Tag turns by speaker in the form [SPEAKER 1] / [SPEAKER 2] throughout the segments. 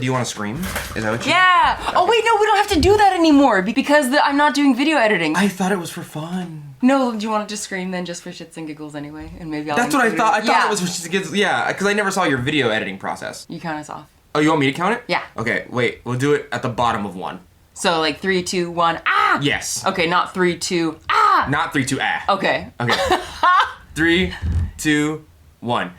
[SPEAKER 1] Do you want to scream? Is that what you...
[SPEAKER 2] Yeah! Okay. Oh wait, no, we don't have to do that anymore because I'm not doing video editing.
[SPEAKER 1] I thought it was for fun.
[SPEAKER 2] No, do you want to just scream then just for shits and giggles anyway? And maybe I'll
[SPEAKER 1] That's what I thought. I thought
[SPEAKER 2] it
[SPEAKER 1] it was for shits and giggles. Yeah, because I never saw your video editing process.
[SPEAKER 2] You count us off.
[SPEAKER 1] Oh, you want me to count it?
[SPEAKER 2] Yeah.
[SPEAKER 1] Okay, wait. We'll do it at the bottom of 1.
[SPEAKER 2] So like 3, 2, 1, ah!
[SPEAKER 1] Yes.
[SPEAKER 2] Okay, not 3, 2, ah!
[SPEAKER 1] Not 3, 2, ah.
[SPEAKER 2] Okay.
[SPEAKER 1] Okay. 3, 2, 1.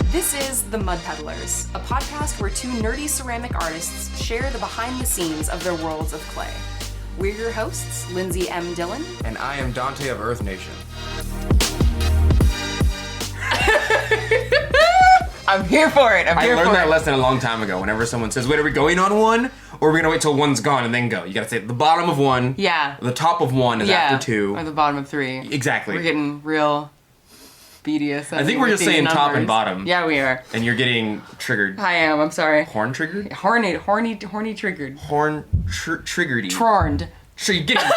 [SPEAKER 2] This is The Mud Peddlers, a podcast where two nerdy ceramic artists share the behind the scenes of their worlds of clay. We're your hosts, Lindsey M Dillon.
[SPEAKER 1] And I am Donte of Earth Nation.
[SPEAKER 2] I'm here for it.
[SPEAKER 1] I learned that lesson a long time ago. Whenever someone says, wait, are we going on 1? Or are we going to wait till 1's gone and then go? You got to say the bottom of 1.
[SPEAKER 2] Yeah.
[SPEAKER 1] The top of 1 is after 2.
[SPEAKER 2] Or the bottom of 3.
[SPEAKER 1] Exactly.
[SPEAKER 2] We're getting real BDSM.
[SPEAKER 1] I think we're just saying top and bottom.
[SPEAKER 2] Yeah, we are.
[SPEAKER 1] And you're getting triggered.
[SPEAKER 2] I am. I'm sorry.
[SPEAKER 1] Horn triggered?
[SPEAKER 2] Horny triggered.
[SPEAKER 1] Triggered-y.
[SPEAKER 2] Trorned.
[SPEAKER 1] So you're getting,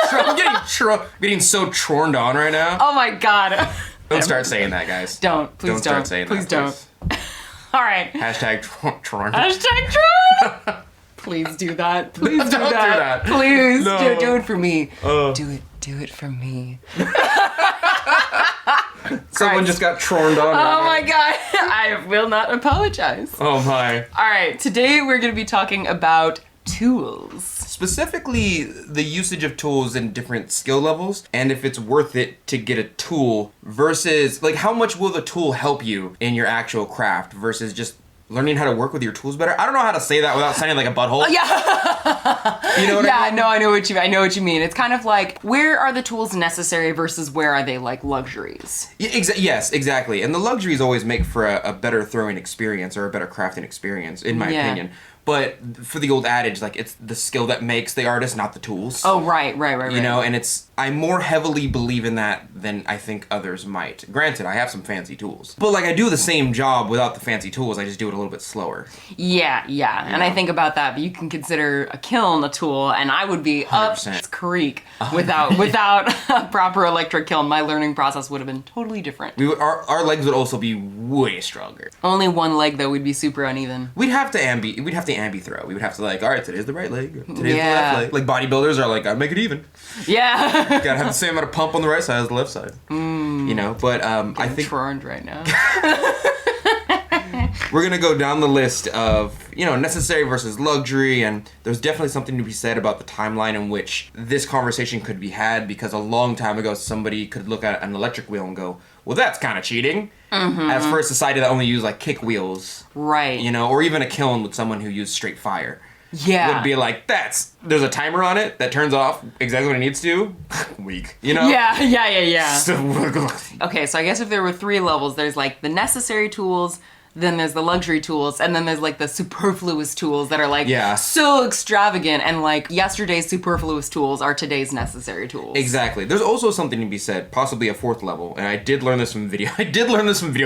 [SPEAKER 1] getting so chorned on right now.
[SPEAKER 2] Oh my god.
[SPEAKER 1] Don't start saying that, guys.
[SPEAKER 2] Don't. Please don't.
[SPEAKER 1] Start saying
[SPEAKER 2] please
[SPEAKER 1] that.
[SPEAKER 2] Please don't. All right.
[SPEAKER 1] Hashtag Tron.
[SPEAKER 2] Hashtag Tron. Please do that. Please do that. Please
[SPEAKER 1] No.
[SPEAKER 2] do it for me. Do it for me.
[SPEAKER 1] Someone just got troned on.
[SPEAKER 2] Oh my god. I will not apologize.
[SPEAKER 1] Oh my.
[SPEAKER 2] All right. Today we're going to be talking about tools.
[SPEAKER 1] Specifically, the usage of tools in different skill levels, and if it's worth it to get a tool versus, like, how much will the tool help you in your actual craft versus just learning how to work with your tools better. I don't know how to say that without sounding like a butthole.
[SPEAKER 2] Yeah.
[SPEAKER 1] You know what I mean?
[SPEAKER 2] No, I know what you mean. It's kind of like, where are the tools necessary versus where are they like luxuries?
[SPEAKER 1] Yeah, yes, exactly. And the luxuries always make for a better throwing experience or a better crafting experience, in my opinion. But for the old adage, like, it's the skill that makes the artist, not the tools.
[SPEAKER 2] Oh, right.
[SPEAKER 1] You know, and I more heavily believe in that than I think others might. Granted, I have some fancy tools. But, like, I do the same job without the fancy tools, I just do it a little bit slower.
[SPEAKER 2] Yeah. And I think about that, but you can consider a kiln a tool, and I would be
[SPEAKER 1] 100%.
[SPEAKER 2] up its creek without a proper electric kiln. My learning process would have been totally different.
[SPEAKER 1] Our legs would also be way stronger.
[SPEAKER 2] Only one leg, though, would be super uneven.
[SPEAKER 1] We'd have to ambi throw. We would have to, like, all right, today's the right leg, today's the left leg. Like, bodybuilders are like, gotta make it even.
[SPEAKER 2] Yeah.
[SPEAKER 1] Gotta have the same amount of pump on the right side as the left side. You know, but I think
[SPEAKER 2] turned right now.
[SPEAKER 1] we're gonna go down the list of, you know, necessary versus luxury, and there's definitely something to be said about the timeline in which this conversation could be had, because a long time ago somebody could look at an electric wheel and go, well, that's kind of cheating. As for a society that only used, like, kick wheels.
[SPEAKER 2] Right.
[SPEAKER 1] You know, or even a kiln with someone who used straight fire.
[SPEAKER 2] Yeah.
[SPEAKER 1] Would be like, there's a timer on it that turns off exactly when it needs to. Weak. You know?
[SPEAKER 2] Yeah.
[SPEAKER 1] So,
[SPEAKER 2] Okay, so I guess if there were 3 levels, there's like the necessary tools, then there's the luxury tools, and then there's like the superfluous tools that are like so extravagant, and like yesterday's superfluous tools are today's necessary tools.
[SPEAKER 1] Exactly. There's also something to be said, possibly a 4th level, and I did learn this from video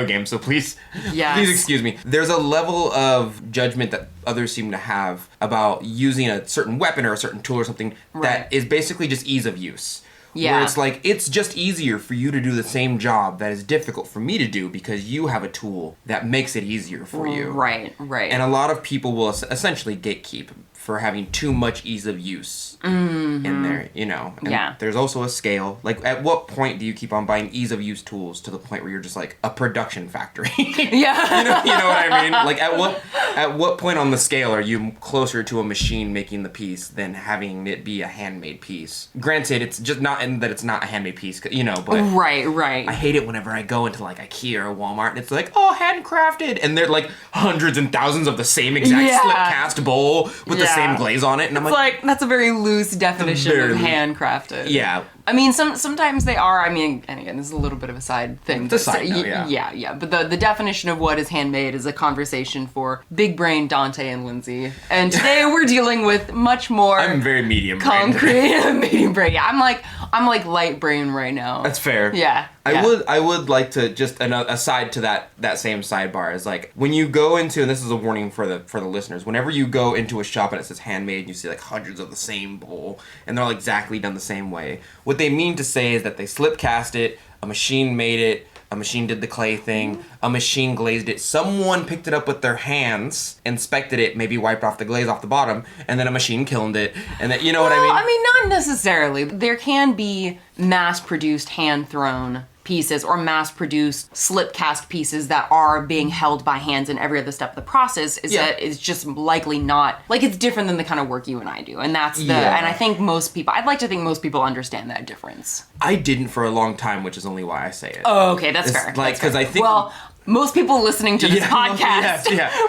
[SPEAKER 1] games, so please excuse me. There's a level of judgment that others seem to have about using a certain weapon or a certain tool or something that is basically just ease of use.
[SPEAKER 2] Yeah.
[SPEAKER 1] Where it's like, it's just easier for you to do the same job that is difficult for me to do because you have a tool that makes it easier for you.
[SPEAKER 2] Right.
[SPEAKER 1] And a lot of people will essentially gatekeep for having too much ease of use in there, you know. And there's also a scale. Like, at what point do you keep on buying ease of use tools to the point where you're just like a production factory?
[SPEAKER 2] Yeah.
[SPEAKER 1] You know what I mean? Like, at what point on the scale are you closer to a machine making the piece than having it be a handmade piece? Granted, it's just not in that it's not a handmade piece, you know, but
[SPEAKER 2] Right.
[SPEAKER 1] I hate it whenever I go into, like, IKEA or Walmart and it's like, oh, handcrafted, and they're like hundreds and thousands of the same exact slip cast bowl with the same glaze on it, and I'm like,
[SPEAKER 2] that's a very loose definition of handcrafted.
[SPEAKER 1] Yeah.
[SPEAKER 2] I mean, sometimes they are. I mean, and again, this is a little bit of a side thing.
[SPEAKER 1] It's a side note,
[SPEAKER 2] yeah. But the definition of what is handmade is a conversation for big brain Donte and Lindsey. And today we're dealing with much more.
[SPEAKER 1] I'm very medium
[SPEAKER 2] concrete medium brain. Yeah, I'm like light brain right now.
[SPEAKER 1] That's fair.
[SPEAKER 2] Yeah.
[SPEAKER 1] I would like to just aside to that same sidebar is, like, when you go into, and this is a warning for the listeners, whenever you go into a shop and it says handmade and you see like hundreds of the same bowl and they're all exactly done the same way, what what they mean to say is that they slip cast it, a machine made it, a machine did the clay thing, a machine glazed it, someone picked it up with their hands, inspected it, maybe wiped off the glaze off the bottom, and then a machine kilned it, and then, you know what I mean?
[SPEAKER 2] I mean, not necessarily. There can be mass-produced, hand-thrown pieces or mass-produced slip cast pieces that are being held by hands in every other step of the process that is just likely not, like, it's different than the kind of work you and I do. And that's and I think I'd like to think most people understand that difference.
[SPEAKER 1] I didn't for a long time, which is only why I say it.
[SPEAKER 2] Oh, okay, that's fair.
[SPEAKER 1] Like, because I think...
[SPEAKER 2] Well, most people listening to this podcast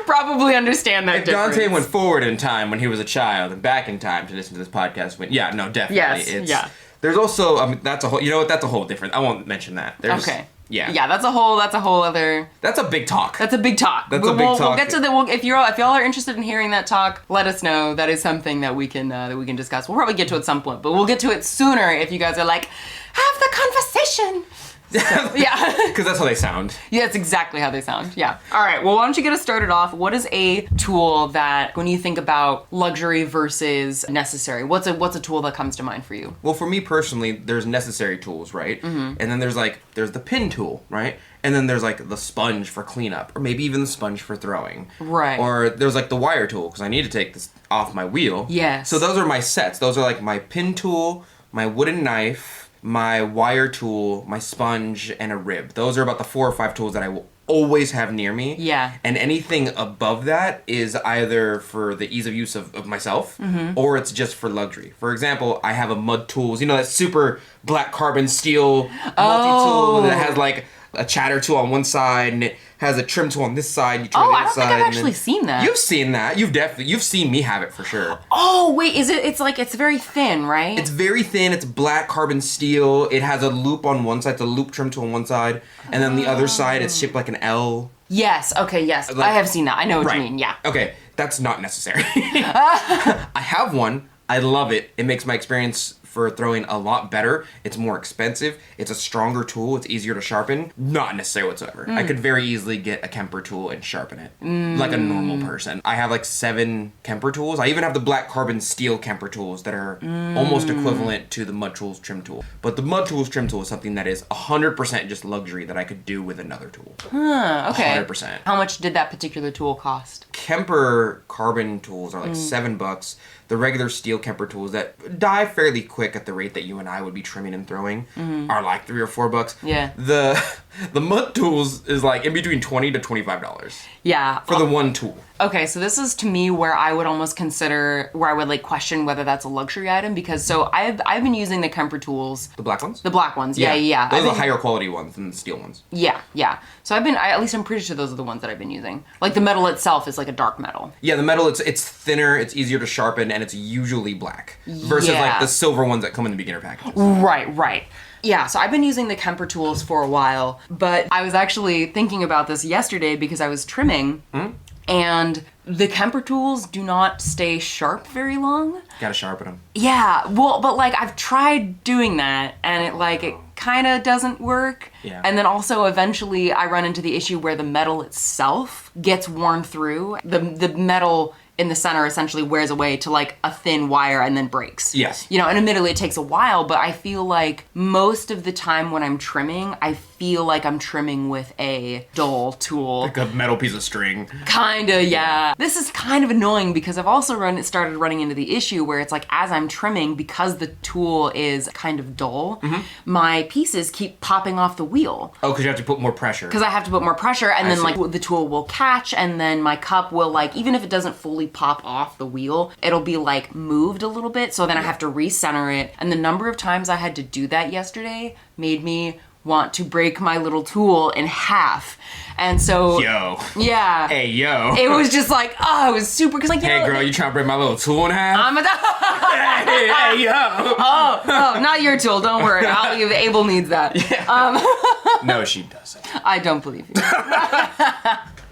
[SPEAKER 2] probably understand that difference.
[SPEAKER 1] Donte went forward in time when he was a child and back in time to listen to this podcast. Definitely.
[SPEAKER 2] Yes,
[SPEAKER 1] There's also, that's a whole, you know what, that's a whole different, I won't mention that.
[SPEAKER 2] Okay.
[SPEAKER 1] Yeah.
[SPEAKER 2] Yeah, that's a whole other...
[SPEAKER 1] That's a big talk.
[SPEAKER 2] That's a big talk. We'll get to if y'all are interested in hearing that talk, let us know. That is something that we can discuss. We'll probably get to it at some point, but we'll get to it sooner if you guys are like, have the conversation. So, yeah.
[SPEAKER 1] Because that's how they sound.
[SPEAKER 2] Yeah, that's exactly how they sound. Yeah. All right. Well, why don't you get us started off? What is a tool that, when you think about luxury versus necessary, what's a tool that comes to mind for you?
[SPEAKER 1] Well, for me personally, there's necessary tools, right? Mm-hmm. And then there's the pin tool, right? And then there's like the sponge for cleanup, or maybe even the sponge for throwing.
[SPEAKER 2] Right.
[SPEAKER 1] Or there's like the wire tool, because I need to take this off my wheel.
[SPEAKER 2] Yes.
[SPEAKER 1] So those are my sets. Those are like my pin tool, my wooden knife, my wire tool, my sponge, and a rib. Those are about the 4 or 5 tools that I will always have near me.
[SPEAKER 2] Yeah.
[SPEAKER 1] And anything above that is either for the ease of use of myself, or it's just for luxury. For example, I have a mud tools, that super black carbon steel multi-tool that has like a chatter tool on one side and it has a trim tool on this side. You trim
[SPEAKER 2] I don't think I've actually seen that.
[SPEAKER 1] You've seen that. You've seen me have it for sure.
[SPEAKER 2] Oh, wait, it's very thin, right?
[SPEAKER 1] It's very thin. It's black carbon steel. It has a loop on one side. It's a loop trim tool on one side. And then the other side, it's shaped like an L.
[SPEAKER 2] Yes. Okay, yes. I have seen that. I know what you mean. Yeah.
[SPEAKER 1] Okay. That's not necessary. I have one. I love it. It makes my experience for throwing a lot better. It's more expensive. It's a stronger tool. It's easier to sharpen. Not necessary whatsoever. I could very easily get a Kemper tool and sharpen it like a normal person. I have like 7 Kemper tools. I even have the black carbon steel Kemper tools that are almost equivalent to the Mud Tools trim tool. But the Mud Tools trim tool is something that is 100% just luxury that I could do with another tool.
[SPEAKER 2] Okay.
[SPEAKER 1] 100%.
[SPEAKER 2] How much did that particular tool cost?
[SPEAKER 1] Kemper carbon tools are like $7. The regular steel Kemper tools that die fairly quick at the rate that you and I would be trimming and throwing are like $3 or $4.
[SPEAKER 2] Yeah.
[SPEAKER 1] The mud tools is like in between $20 to $25.
[SPEAKER 2] Yeah.
[SPEAKER 1] For the one tool.
[SPEAKER 2] Okay, so this is to me where I would almost consider, where I would like question whether that's a luxury item, because I've been using the Kemper tools.
[SPEAKER 1] The black ones?
[SPEAKER 2] The black ones, yeah.
[SPEAKER 1] Those are the higher quality ones than the steel ones.
[SPEAKER 2] Yeah. So at least I'm pretty sure those are the ones that I've been using. Like the metal itself is like a dark metal.
[SPEAKER 1] Yeah, the metal, it's thinner, it's easier to sharpen, and it's usually black. Versus like the silver ones that come in the beginner packages.
[SPEAKER 2] Right. Yeah, so I've been using the Kemper tools for a while, but I was actually thinking about this yesterday because I was trimming, and the Kemper tools do not stay sharp very long.
[SPEAKER 1] Gotta sharpen them.
[SPEAKER 2] Yeah, well, but like I've tried doing that, and it kind of doesn't work.
[SPEAKER 1] Yeah.
[SPEAKER 2] And then also eventually I run into the issue where the metal itself gets worn through. The metal in the center essentially wears away to like a thin wire and then breaks.
[SPEAKER 1] Yes.
[SPEAKER 2] And admittedly it takes a while, but I feel like most of the time when I'm trimming, I feel like I'm trimming with a dull tool.
[SPEAKER 1] Like a metal piece of string.
[SPEAKER 2] Kinda, yeah. This is kind of annoying because I've also started running into the issue where it's like as I'm trimming, because the tool is kind of dull, my pieces keep popping off the wheel.
[SPEAKER 1] Oh, because you have to put more pressure.
[SPEAKER 2] Because I have to put more pressure, and then like the tool will catch, and then my cup will like, even if it doesn't fully pop off the wheel, it'll be like moved a little bit, so then I have to recenter it. And the number of times I had to do that yesterday made me want to break my little tool in half. And so yeah,
[SPEAKER 1] hey yo,
[SPEAKER 2] it was just like, it was super, because like,
[SPEAKER 1] hey girl, you trying to break my little tool in half? Hey yo.
[SPEAKER 2] Oh, not your tool, don't worry, Abel needs that.
[SPEAKER 1] No, she doesn't.
[SPEAKER 2] I don't believe you.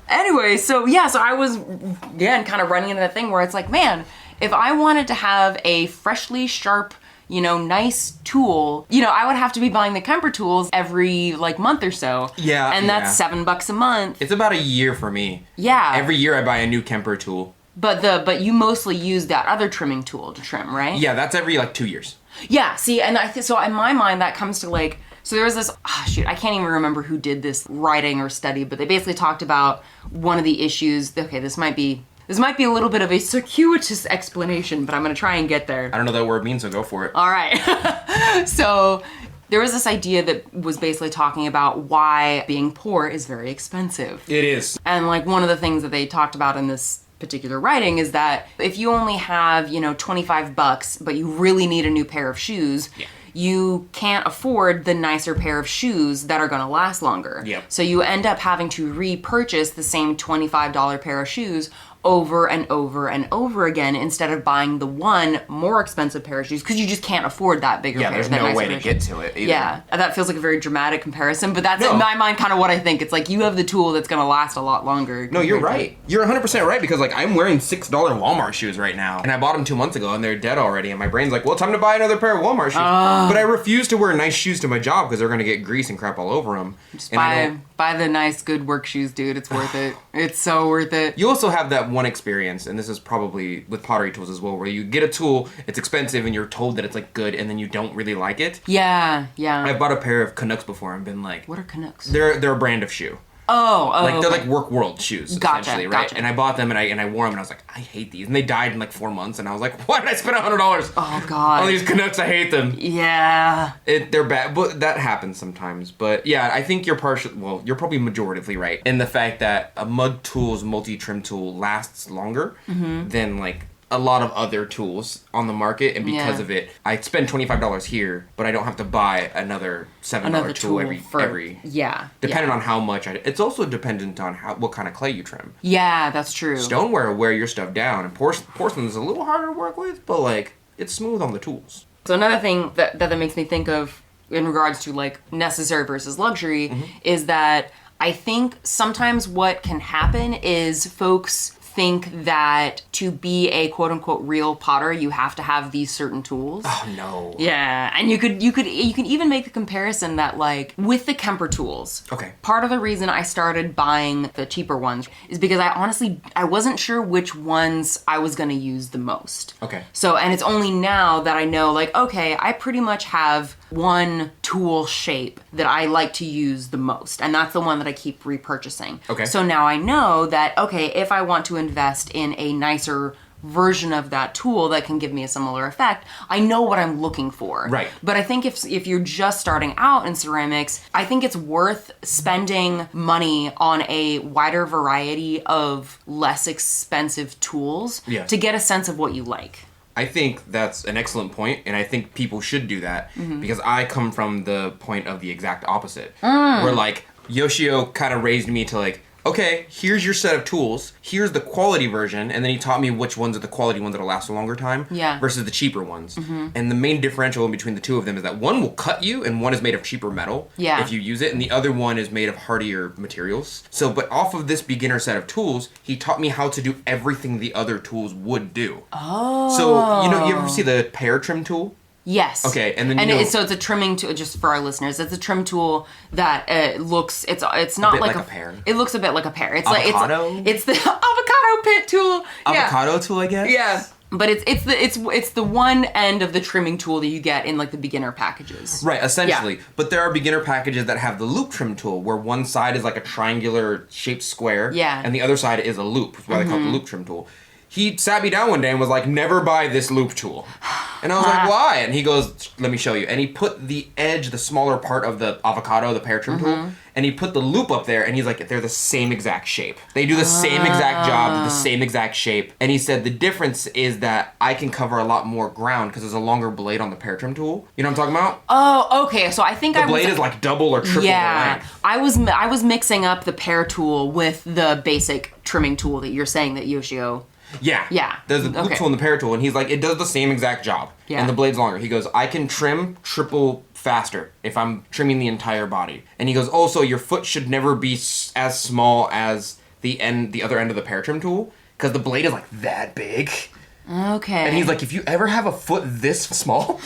[SPEAKER 2] Anyway, so I was, again, kind of running into that thing where it's like, man, if I wanted to have a freshly sharp, nice tool, I would have to be buying the Kemper tools every like month or so.
[SPEAKER 1] Yeah.
[SPEAKER 2] And that's $7 a month.
[SPEAKER 1] It's about a year for me.
[SPEAKER 2] Yeah.
[SPEAKER 1] Every year I buy a new Kemper tool.
[SPEAKER 2] But you mostly use that other trimming tool to trim, right?
[SPEAKER 1] Yeah, that's every like 2 years.
[SPEAKER 2] Yeah, see, and so in my mind that comes to like, so there was this, I can't even remember who did this writing or study, but they basically talked about one of the issues. Okay, this might be a little bit of a circuitous explanation, but I'm going to try and get there.
[SPEAKER 1] I don't know what that word means, so go for it.
[SPEAKER 2] All right. So there was this idea that was basically talking about why being poor is very expensive.
[SPEAKER 1] It is.
[SPEAKER 2] And like one of the things that they talked about in this particular writing is that if you only have, $25, but you really need a new pair of shoes, you can't afford the nicer pair of shoes that are going to last longer.
[SPEAKER 1] Yep.
[SPEAKER 2] So you end up having to repurchase the same $25 pair of shoes over and over and over again instead of buying the one more expensive pair of shoes because you just can't afford that bigger pair.
[SPEAKER 1] Yeah, there's no way to get to it either.
[SPEAKER 2] Yeah, that feels like a very dramatic comparison, but that's in my mind kind of what I think. It's like you have the tool that's going to last a lot longer.
[SPEAKER 1] No, you're right. You're 100% right because like I'm wearing $6 Walmart shoes right now and I bought them 2 months ago and they're dead already and my brain's like, well, time to buy another pair of Walmart shoes. But I refuse to wear nice shoes to my job because they're going to get grease and crap all over them.
[SPEAKER 2] Just buy the nice, good work shoes, dude. It's worth it. It's so worth it.
[SPEAKER 1] You also have that one experience, and this is probably with pottery tools as well, where you get a tool, it's expensive, and you're told that it's like good, and then you don't really like it.
[SPEAKER 2] Yeah.
[SPEAKER 1] I've bought a pair of Canucks before and been like,
[SPEAKER 2] what are Canucks?
[SPEAKER 1] They're a brand of shoe. They're like work world shoes, essentially, right?
[SPEAKER 2] Gotcha.
[SPEAKER 1] And I bought them and I wore them and I was like, I hate these. And they died in like 4 months and I was like, why did I spend $100?
[SPEAKER 2] Oh God.
[SPEAKER 1] On these Canucks, I hate them.
[SPEAKER 2] Yeah.
[SPEAKER 1] They're bad, but that happens sometimes. But yeah, I think you're you're probably majoritively right in the fact that a mud tool's multi-trim tool lasts longer than like a lot of other tools on the market, and because of it, I spend $25 here, but I don't have to buy another $7 tool every depending on how much it's also dependent on what kind of clay you trim.
[SPEAKER 2] Yeah, that's true.
[SPEAKER 1] Stoneware will wear your stuff down, and porcelain is a little harder to work with, but like it's smooth on the tools.
[SPEAKER 2] So another thing that makes me think of in regards to like necessary versus luxury is that I think sometimes what can happen is folks think that to be a quote-unquote real potter you have to have these certain tools.
[SPEAKER 1] Oh no.
[SPEAKER 2] Yeah, and you can even make the comparison that like with the Kemper tools.
[SPEAKER 1] Okay.
[SPEAKER 2] Part of the reason I started buying the cheaper ones is because I wasn't sure which ones I was going to use the most.
[SPEAKER 1] Okay.
[SPEAKER 2] So, and it's only now that I know like, okay, I pretty much have one tool shape that I like to use the most, and that's the one that I keep repurchasing.
[SPEAKER 1] Okay.
[SPEAKER 2] So now I know that, okay, if I want to invest in a nicer version of that tool that can give me a similar effect, I know what I'm looking for.
[SPEAKER 1] Right.
[SPEAKER 2] But I think if you're just starting out in ceramics, I think it's worth spending money on a wider variety of less expensive tools to get a sense of what you like.
[SPEAKER 1] I think that's an excellent point, and I think people should do that because I come from the point of the exact opposite, where like Yoshio kind of raised me to like, okay, here's your set of tools, here's the quality version, and then he taught me which ones are the quality ones that'll last a longer time versus the cheaper ones. And the main differential in between the two of them is that one will cut you and one is made of cheaper metal if you use it, and the other one is made of hardier materials. So, but off of this beginner set of tools, he taught me how to do everything the other tools would do.
[SPEAKER 2] Oh.
[SPEAKER 1] So, you ever see the pear trim tool?
[SPEAKER 2] Yes.
[SPEAKER 1] Okay, and then
[SPEAKER 2] so it's a trimming tool. Just for our listeners, it's a trim tool that looks. It's not like
[SPEAKER 1] a pear.
[SPEAKER 2] It looks a bit like a pear. It's
[SPEAKER 1] avocado?
[SPEAKER 2] like it's the avocado pit tool.
[SPEAKER 1] Avocado tool, I guess.
[SPEAKER 2] Yeah. But it's the one end of the trimming tool that you get in like the beginner packages.
[SPEAKER 1] Right, essentially. Yeah. But there are beginner packages that have the loop trim tool, where one side is like a triangular shaped square, and the other side is a loop. That's why they call it the loop trim tool. He sat me down one day and was like, never buy this loop tool. And I was like, why? And he goes, let me show you. And he put the edge, the smaller part of the avocado, the pear trim tool, and he put the loop up there, and he's like, they're the same exact shape. They do the same exact job, the same exact shape. And he said the difference is that I can cover a lot more ground because there's a longer blade on the pear trim tool. You know what I'm talking about?
[SPEAKER 2] Oh, okay. So I think
[SPEAKER 1] the blade is like double or triple the length.
[SPEAKER 2] I was mixing up the pear tool with the basic trimming tool that you're saying that Yoshio.
[SPEAKER 1] Yeah. There's a loop tool and the pear tool, and he's like, it does the same exact job. Yeah. And the blade's longer. He goes, I can trim triple faster if I'm trimming the entire body. And he goes, also, your foot should never be as small as the other end of the pear trim tool, because the blade is like that big.
[SPEAKER 2] Okay.
[SPEAKER 1] And he's like, if you ever have a foot this small,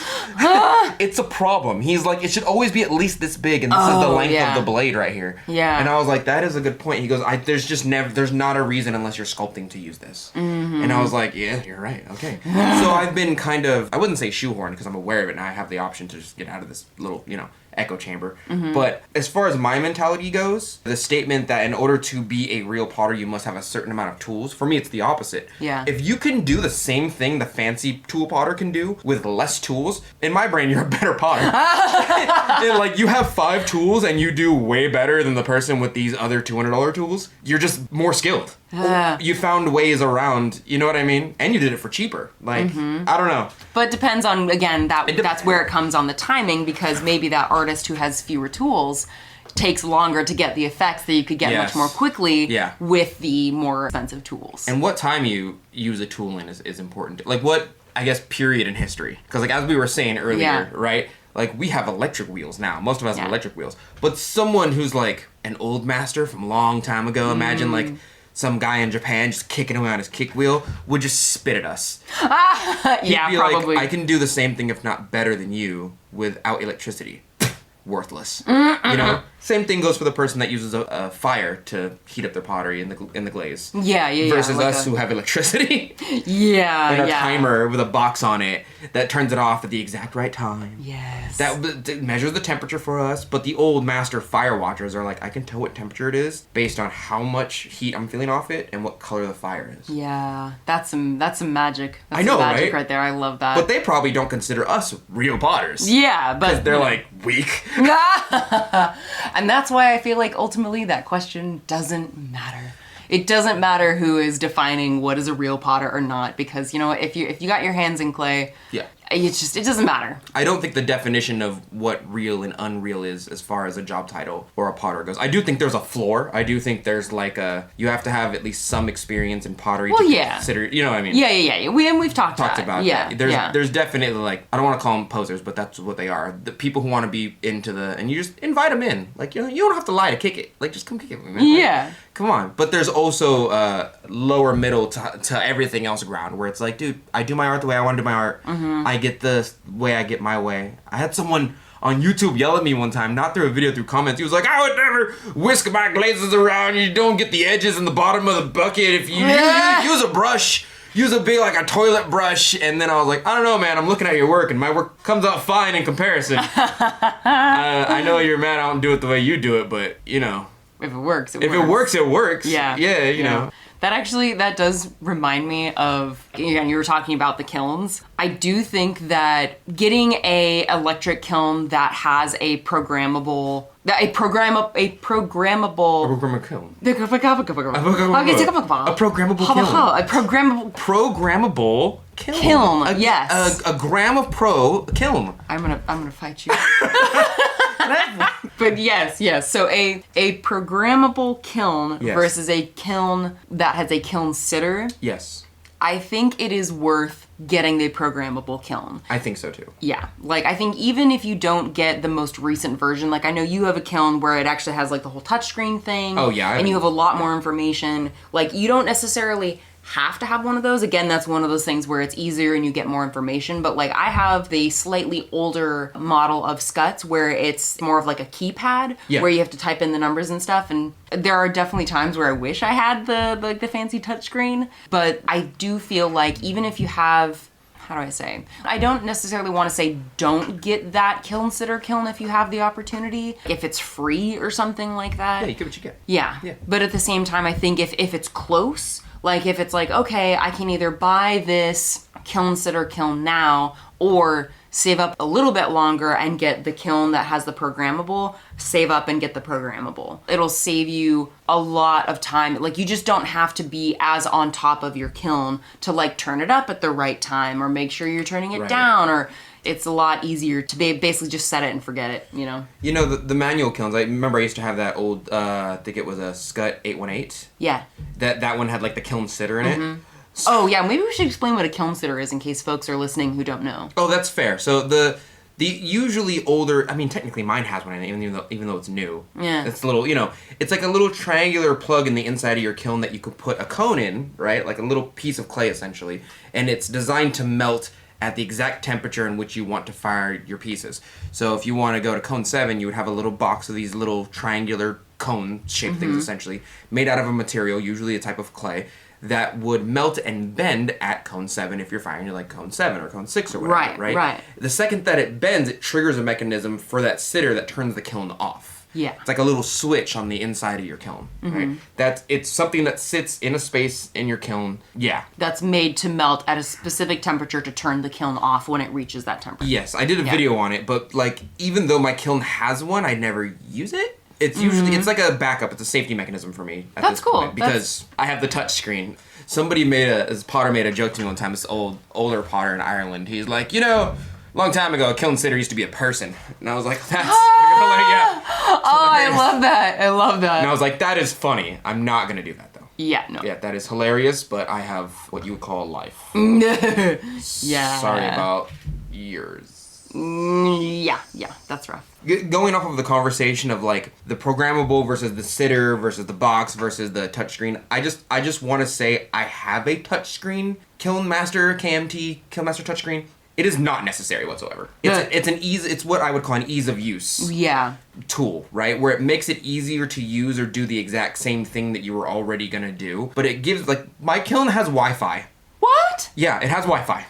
[SPEAKER 1] it's a problem. He's like, it should always be at least this big, and this is the length of the blade right here.
[SPEAKER 2] Yeah.
[SPEAKER 1] And I was like, that is a good point. He goes, there's not a reason unless you're sculpting to use this. Mm-hmm. And I was like, yeah, you're right. Okay. So I've been kind of, I wouldn't say shoehorned because I'm aware of it and I have the option to just get out of this little, echo chamber. Mm-hmm. But as far as my mentality goes, the statement that in order to be a real potter, you must have a certain amount of tools, for me, it's the opposite.
[SPEAKER 2] Yeah.
[SPEAKER 1] If you can do the same thing the fancy tool potter can do with less tools, in my brain, you're a better potter. And, like, you have 5 tools and you do way better than the person with these other $200 tools. You're just more skilled. You found ways around, you know what I mean? And you did it for cheaper. Like, I don't know.
[SPEAKER 2] But it depends on, again, that's where it comes on the timing, because maybe that artist who has fewer tools takes longer to get the effects that you could get much more quickly with the more expensive tools.
[SPEAKER 1] And what time you use a tool in is important. Like, what, I guess, period in history. Because, like, as we were saying earlier, right? Like, we have electric wheels now. Most of us have electric wheels. But someone who's, like, an old master from a long time ago, imagine, like, some guy in Japan just kicking away on his kick wheel would just spit at us.
[SPEAKER 2] Yeah, probably.
[SPEAKER 1] Like, I can do the same thing, if not better than you, without electricity. Worthless. You know? Same thing goes for the person that uses a fire to heat up their pottery in the glaze.
[SPEAKER 2] Yeah.
[SPEAKER 1] Versus
[SPEAKER 2] like
[SPEAKER 1] us who have electricity.
[SPEAKER 2] And
[SPEAKER 1] a timer with a box on it that turns it off at the exact right time.
[SPEAKER 2] Yes.
[SPEAKER 1] That measures the temperature for us. But the old master fire watchers are like, I can tell what temperature it is based on how much heat I'm feeling off it and what color the fire is.
[SPEAKER 2] Yeah. That's some magic. That's
[SPEAKER 1] I know,
[SPEAKER 2] some magic
[SPEAKER 1] right?
[SPEAKER 2] there. I love that.
[SPEAKER 1] But they probably don't consider us real potters.
[SPEAKER 2] Yeah, but
[SPEAKER 1] they're like weak.
[SPEAKER 2] And that's why I feel like ultimately that question doesn't matter. It doesn't matter who is defining what is a real potter or not, because you know if you got your hands in clay, it doesn't matter.
[SPEAKER 1] I don't think the definition of what real and unreal is as far as a job title or a potter goes. I do think there's a floor. I do think there's like you have to have at least some experience in pottery to consider, you know what I mean?
[SPEAKER 2] Yeah. We've talked about
[SPEAKER 1] that. There's definitely, like, I don't want to call them posers, but that's what they are. The people who want to be into and you just invite them in. Like, you don't have to lie to kick it. Like, just come kick it with me.
[SPEAKER 2] Yeah.
[SPEAKER 1] Come on. But there's also lower middle to everything else ground where it's like, dude, I do my art the way I want to do my art. I get the way I get my way. I had someone on YouTube yell at me one time, not through a video, through comments. He was like, I would never whisk my glazes around. You don't get the edges in the bottom of the bucket. If you use a brush, use a big, like a toilet brush. And then I was like, I don't know, man. I'm looking at your work and my work comes out fine in comparison. I know you're mad I don't do it the way you do it, but you know.
[SPEAKER 2] If it works, it
[SPEAKER 1] works. If it works, it works.
[SPEAKER 2] Yeah.
[SPEAKER 1] Yeah, you know.
[SPEAKER 2] That does remind me of, again, you were talking about the kilns. I do think that getting a electric kiln that has a programmable kiln.
[SPEAKER 1] A programmable kiln.
[SPEAKER 2] Yes.
[SPEAKER 1] A gram of pro kiln.
[SPEAKER 2] I'm gonna fight you. But yes. So a programmable kiln versus a kiln that has a kiln sitter.
[SPEAKER 1] Yes.
[SPEAKER 2] I think it is worth getting the programmable kiln.
[SPEAKER 1] I think so too.
[SPEAKER 2] Yeah. Like, I think even if you don't get the most recent version, like I know you have a kiln where it actually has like the whole touchscreen thing.
[SPEAKER 1] Oh yeah.
[SPEAKER 2] And you have a lot more information. Like, you don't necessarily have to have one of those. Again, that's one of those things where it's easier and you get more information. But like, I have the slightly older model of Scuts where it's more of like a keypad where you have to type in the numbers and stuff. And there are definitely times where I wish I had the fancy touchscreen. But I do feel like even if you have, how do I say? I don't necessarily want to say don't get that kiln sitter kiln if you have the opportunity. If it's free or something like that.
[SPEAKER 1] Yeah, you get what you get.
[SPEAKER 2] Yeah. But at the same time, I think if it's close, like if it's like, okay, I can either buy this kiln sitter kiln now or save up a little bit longer and get the kiln that has the programmable, save up and get the programmable. It'll save you a lot of time. Like, you just don't have to be as on top of your kiln to like turn it up at the right time or make sure you're turning it down, or it's a lot easier to basically just set it and forget it, you know?
[SPEAKER 1] You know, the manual kilns, I remember I used to have that old, I think it was a Scut 818.
[SPEAKER 2] Yeah.
[SPEAKER 1] That one had like the kiln sitter in it.
[SPEAKER 2] Oh, yeah, maybe we should explain what a kiln sitter is in case folks are listening who don't know.
[SPEAKER 1] Oh, that's fair. So the The usually older, I mean, technically mine has one in it, even though it's new.
[SPEAKER 2] Yeah.
[SPEAKER 1] It's a little, it's like a little triangular plug in the inside of your kiln that you could put a cone in, right? Like a little piece of clay, essentially. And it's designed to melt at the exact temperature in which you want to fire your pieces. So if you want to go to cone 7, you would have a little box of these little triangular cone-shaped things, essentially, made out of a material, usually a type of clay, that would melt and bend at cone 7 if you're firing like cone 7 or cone 6 or whatever, right? The second that it bends, it triggers a mechanism for that sitter that turns the kiln off.
[SPEAKER 2] Yeah.
[SPEAKER 1] It's like a little switch on the inside of your kiln, right? It's something that sits in a space in your kiln. Yeah.
[SPEAKER 2] That's made to melt at a specific temperature to turn the kiln off when it reaches that temperature.
[SPEAKER 1] Yes, I did a video on it, but like even though my kiln has one, I never use it. It's usually, it's like a backup. It's a safety mechanism for me at this point, because I have the touch screen. Somebody this potter made a joke to me one time, this older potter in Ireland. He's like, long time ago, a kiln sitter used to be a person. And I was like, that's,
[SPEAKER 2] I love that. I love that.
[SPEAKER 1] And I was like, that is funny. I'm not going to do that though.
[SPEAKER 2] Yeah, no.
[SPEAKER 1] Yeah, that is hilarious, but I have what you would call a life.
[SPEAKER 2] Yeah.
[SPEAKER 1] Sorry about yours.
[SPEAKER 2] Yeah, that's rough.
[SPEAKER 1] Going off of the conversation of like the programmable versus the sitter versus the box versus the touchscreen, I just want to say I have a touchscreen Kiln Master KMT Kiln Master touchscreen. It is not necessary whatsoever. It's what I would call an ease of use tool, right? Where it makes it easier to use or do the exact same thing that you were already gonna do. But it gives, like, my kiln has Wi-Fi.
[SPEAKER 2] What?
[SPEAKER 1] Yeah, it has Wi-Fi.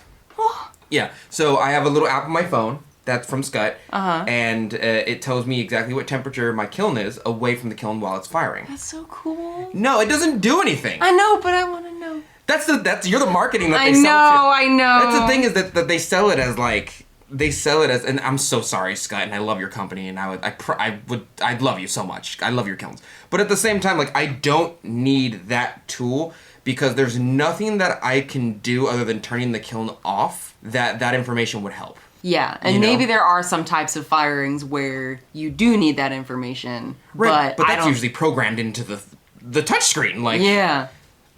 [SPEAKER 1] Yeah, so I have a little app on my phone that's from Scut, and it tells me exactly what temperature my kiln is away from the kiln while it's firing.
[SPEAKER 2] That's so cool.
[SPEAKER 1] No, it doesn't do anything.
[SPEAKER 2] I know, but I want to know.
[SPEAKER 1] You're the marketing that they sell to.
[SPEAKER 2] I know.
[SPEAKER 1] That's the thing, is that they sell it as like, and I'm so sorry, Scott, and I love your company, and I'd love you so much. I love your kilns. But at the same time, like, I don't need that tool, because there's nothing that I can do other than turning the kiln off that information would help.
[SPEAKER 2] Yeah, and maybe there are some types of firings where you do need that information,
[SPEAKER 1] right? But that's usually programmed into the touchscreen. Like, yeah.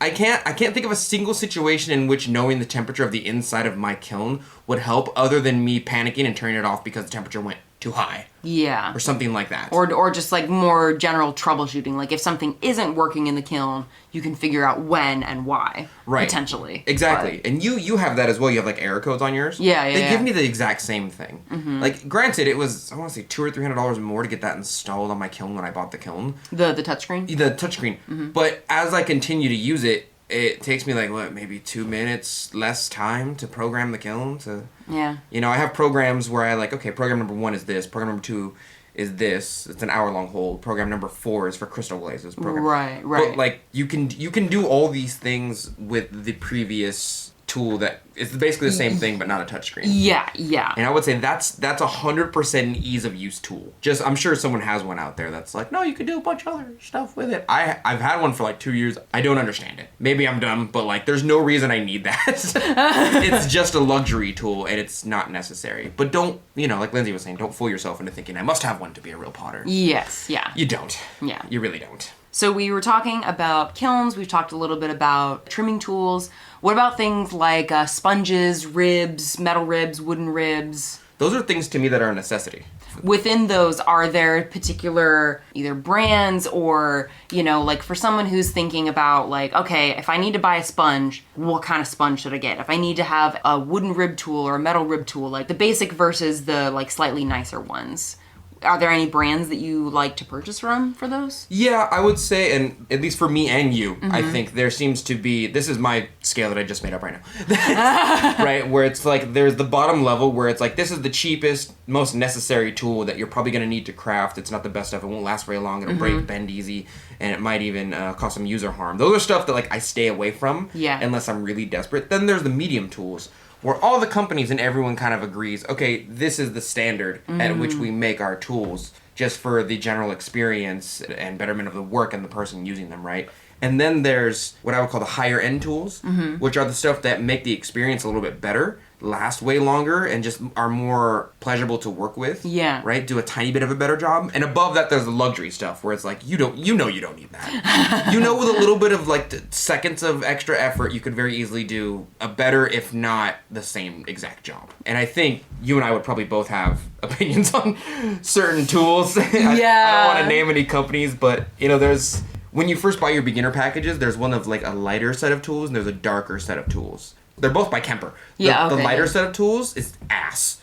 [SPEAKER 1] I can't think of a single situation in which knowing the temperature of the inside of my kiln would help, other than me panicking and turning it off because the temperature went too high. Yeah. Or something like that.
[SPEAKER 2] Or just like more general troubleshooting. Like if something isn't working in the kiln, you can figure out when and why. Right. Potentially.
[SPEAKER 1] Exactly. But, and you have that as well. You have like error codes on yours. Yeah. They give me the exact same thing. Mm-hmm. Like, granted, it was, I want to say $200 or $300 more to get that installed on my kiln when I bought the kiln.
[SPEAKER 2] The touchscreen?
[SPEAKER 1] The touchscreen. Mm-hmm. But as I continue to use it, it takes me like, maybe 2 minutes less time to program the kiln to... Yeah. I have programs where I like, okay, program number 1 is this, program number 2 is this. It's an hour-long hold. Program number 4 is for crystal glazes. Right. But like, you can do all these things with the previous tool that it's basically the same thing but not a touchscreen. Yeah. And I would say that's 100% an ease of use tool. Just, I'm sure someone has one out there that's like, no, you could do a bunch of other stuff with it. I've had one for like 2 years. I don't understand it. Maybe I'm dumb, but like, there's no reason I need that. It's just a luxury tool and it's not necessary. But don't, like Lindsey was saying, don't fool yourself into thinking I must have one to be a real potter. Yes, yeah. You don't. Yeah. You really don't.
[SPEAKER 2] So we were talking about kilns, we've talked a little bit about trimming tools. What about things like sponges, ribs, metal ribs, wooden ribs?
[SPEAKER 1] Those are things to me that are a necessity.
[SPEAKER 2] Within those, are there particular either brands or, like for someone who's thinking about like, okay, if I need to buy a sponge, what kind of sponge should I get? If I need to have a wooden rib tool or a metal rib tool, like the basic versus the like slightly nicer ones. Are there any brands that you like to purchase from for those?
[SPEAKER 1] Yeah, I would say, and at least for me and you, I think there seems to be, this is my scale that I just made up right now, right? Where it's like, there's the bottom level where it's like, this is the cheapest, most necessary tool that you're probably going to need to craft. It's not the best stuff. It won't last very long. It'll break, bend easy, and it might even cause some user harm. Those are stuff that like I stay away from unless I'm really desperate. Then there's the medium tools, where all the companies and everyone kind of agrees, okay, this is the standard at which we make our tools, just for the general experience and betterment of the work and the person using them, right? And then there's what I would call the higher end tools, which are the stuff that make the experience a little bit better, last way longer and just are more pleasurable to work with.
[SPEAKER 2] Yeah.
[SPEAKER 1] Right? Do a tiny bit of a better job. And above that, there's the luxury stuff where it's like, you don't need that. You know, with a little bit of like seconds of extra effort, you could very easily do a better, if not the same exact job. And I think you and I would probably both have opinions on certain tools. I don't want to name any companies, but you know, there's, when you first buy your beginner packages, there's one of like a lighter set of tools and there's a darker set of tools. They're both by Kemper. The lighter set of tools is ass.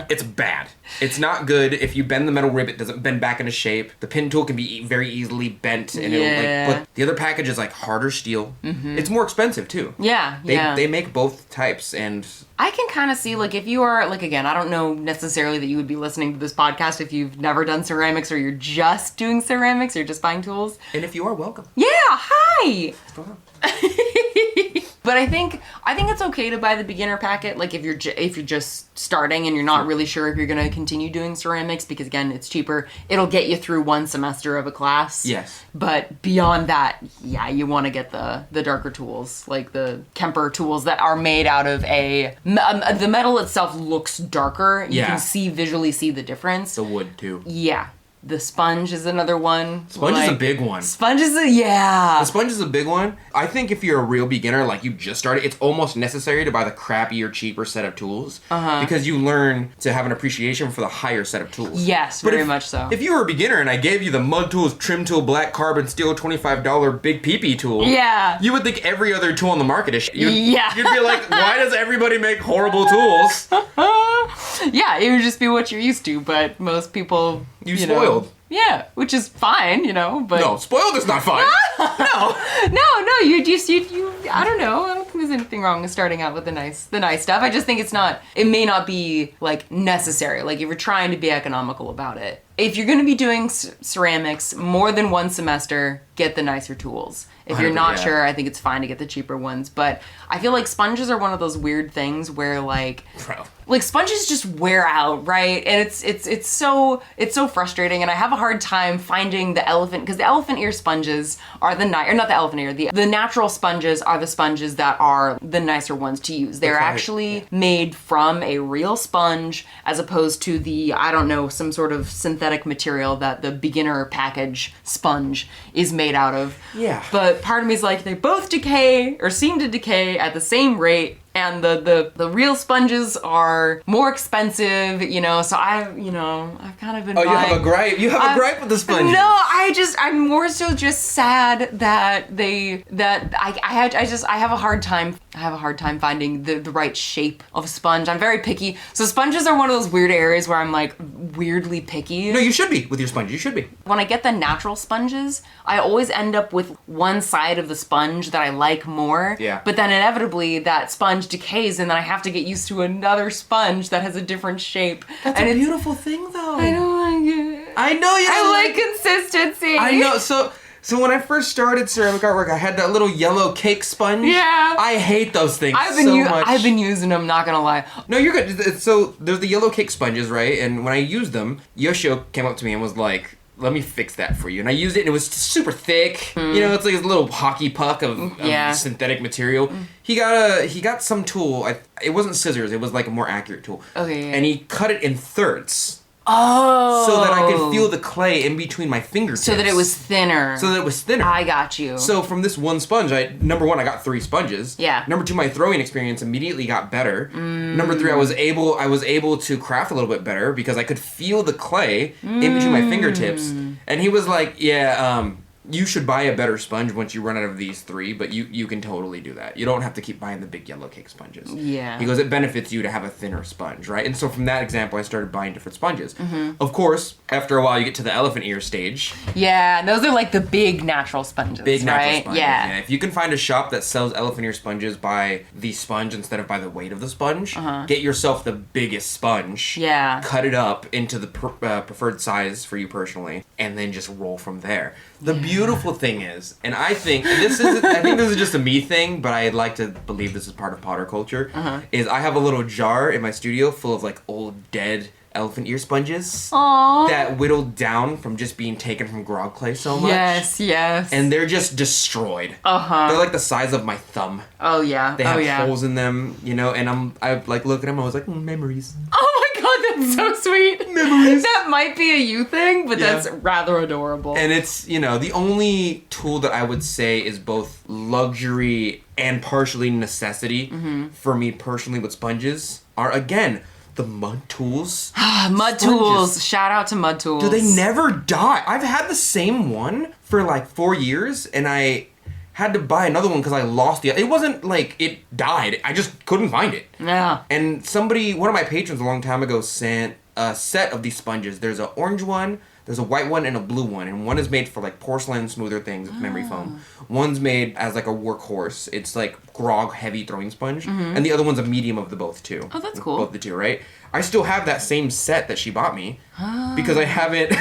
[SPEAKER 1] It's bad. It's not good. If you bend the metal rib, it doesn't bend back into shape. The pin tool can be very easily bent, and it'll like. But the other package is like harder steel. Mm-hmm. It's more expensive too. They make both types, and
[SPEAKER 2] I can kind of see, like, if you are, like, again, I don't know necessarily that you would be listening to this podcast if you've never done ceramics or you're just doing ceramics or just buying tools.
[SPEAKER 1] And if you are, welcome.
[SPEAKER 2] Yeah, hi. But I think it's okay to buy the beginner packet, like if you're just starting and you're not really sure if you're going to continue doing ceramics, because again, it's cheaper. It'll get you through one semester of a class.
[SPEAKER 1] Yes.
[SPEAKER 2] But beyond that, yeah, you want to get the darker tools, like the Kemper tools that are made out of the metal itself looks darker. You can visually see the difference.
[SPEAKER 1] The wood too.
[SPEAKER 2] Yeah. The sponge is another one.
[SPEAKER 1] Sponge is a big one.
[SPEAKER 2] The sponge is a big one.
[SPEAKER 1] I think if you're a real beginner, like you just started, it's almost necessary to buy the crappier, cheaper set of tools. Because you learn to have an appreciation for the higher set of tools.
[SPEAKER 2] Yes, very much so.
[SPEAKER 1] If you were a beginner and I gave you the Mud Tools Trim Tool Black Carbon Steel $25 Big PP tool, you would think every other tool on the market is You'd be like, why does everybody make horrible tools?
[SPEAKER 2] Yeah, it would just be what you're used to, but most people...
[SPEAKER 1] You spoiled.
[SPEAKER 2] Yeah, which is fine, but...
[SPEAKER 1] No, spoiled is not fine.
[SPEAKER 2] No, you I don't know. I don't think there's anything wrong with starting out with the nice stuff. I just think it may not be, like, necessary. Like, if you're trying to be economical about it. If you're going to be doing ceramics more than one semester, get the nicer tools. If you're not sure, I think it's fine to get the cheaper ones. But I feel like sponges are one of those weird things where, like... Like, sponges just wear out, right? And it's so frustrating, and I have a hard time finding the elephant, because the elephant ear sponges are not the elephant ear, the natural sponges are the sponges that are the nicer ones to use. They're actually made from a real sponge, as opposed to the, I don't know, some sort of synthetic material that the beginner package sponge is made out of. Yeah. But part of me is like, they both decay, or seem to decay at the same rate. And the real sponges are more expensive, so I've kind of been buying...
[SPEAKER 1] you have a gripe? You have a gripe with the sponges?
[SPEAKER 2] No, I'm more so just sad that I have a hard time finding the right shape of sponge. I'm very picky. So sponges are one of those weird areas where I'm like weirdly picky.
[SPEAKER 1] No, you should be with your sponge. You should be.
[SPEAKER 2] When I get the natural sponges, I always end up with one side of the sponge that I like more. Yeah. But then inevitably that sponge decays, and then I have to get used to another sponge that has a different shape.
[SPEAKER 1] That's a beautiful thing, though.
[SPEAKER 2] I don't like it.
[SPEAKER 1] I know you don't.
[SPEAKER 2] I like consistency.
[SPEAKER 1] I know. So when I first started ceramic artwork, I had that little yellow cake sponge. Yeah. I hate those things so much.
[SPEAKER 2] I've been using them, not gonna lie.
[SPEAKER 1] No, you're good. So there's the yellow cake sponges, right? And when I used them, Yoshio came up to me and was like, let me fix that for you. And I used it, and it was super thick. It's like a little hockey puck of synthetic material. He got some tool. It wasn't scissors. It was like a more accurate tool. Okay. And he cut it in thirds.
[SPEAKER 2] Oh.
[SPEAKER 1] So that I could feel the clay in between my fingertips.
[SPEAKER 2] So that it was thinner.
[SPEAKER 1] I
[SPEAKER 2] got you.
[SPEAKER 1] So from this one sponge, number one, I got 3 sponges. Yeah. Number 2, my throwing experience immediately got better. Number 3, I was able to craft a little bit better because I could feel the clay in between my fingertips. And he was like, you should buy a better sponge once you run out of these 3, but you can totally do that. You don't have to keep buying the big yellow cake sponges. Yeah. He goes, it benefits you to have a thinner sponge, right? And so from that example, I started buying different sponges. Of course, after a while, you get to the elephant ear stage.
[SPEAKER 2] Yeah, and those are like the big natural sponges, natural sponges,
[SPEAKER 1] yeah. If you can find a shop that sells elephant ear sponges by the sponge instead of by the weight of the sponge, get yourself the biggest sponge. Yeah. Cut it up into the preferred size for you personally, and then just roll from there. The beautiful thing is, and I think this is just a me thing, but I'd like to believe this is part of potter culture, is I have a little jar in my studio full of like old dead elephant ear sponges.
[SPEAKER 2] Aww.
[SPEAKER 1] That whittled down from just being taken from grog clay so much.
[SPEAKER 2] Yes.
[SPEAKER 1] And they're just destroyed. They're like the size of my thumb.
[SPEAKER 2] Oh yeah.
[SPEAKER 1] They have holes in them, you know, and I like look at them, I was like, memories.
[SPEAKER 2] Oh my god, that's so sweet.
[SPEAKER 1] Memories.
[SPEAKER 2] That might be a you thing, but that's rather adorable.
[SPEAKER 1] And it's, you know, the only tool that I would say is both luxury and partially necessity for me personally with sponges are, again, the mud tools.
[SPEAKER 2] Mud tools. Shout out to mud tools.
[SPEAKER 1] Dude, they never die. I've had the same one for like 4 years, and I had to buy another one because I lost the... It wasn't like it died. I just couldn't find it.
[SPEAKER 2] Yeah.
[SPEAKER 1] And one of my patrons a long time ago sent a set of these sponges. There's an orange one, there's a white one, and a blue one. And one is made for like porcelain, smoother things, memory foam. One's made as like a workhorse. It's like grog heavy throwing sponge. And the other one's a medium of the both too.
[SPEAKER 2] Oh, that's cool.
[SPEAKER 1] Both the two, right? I still have that same set that she bought me because I haven't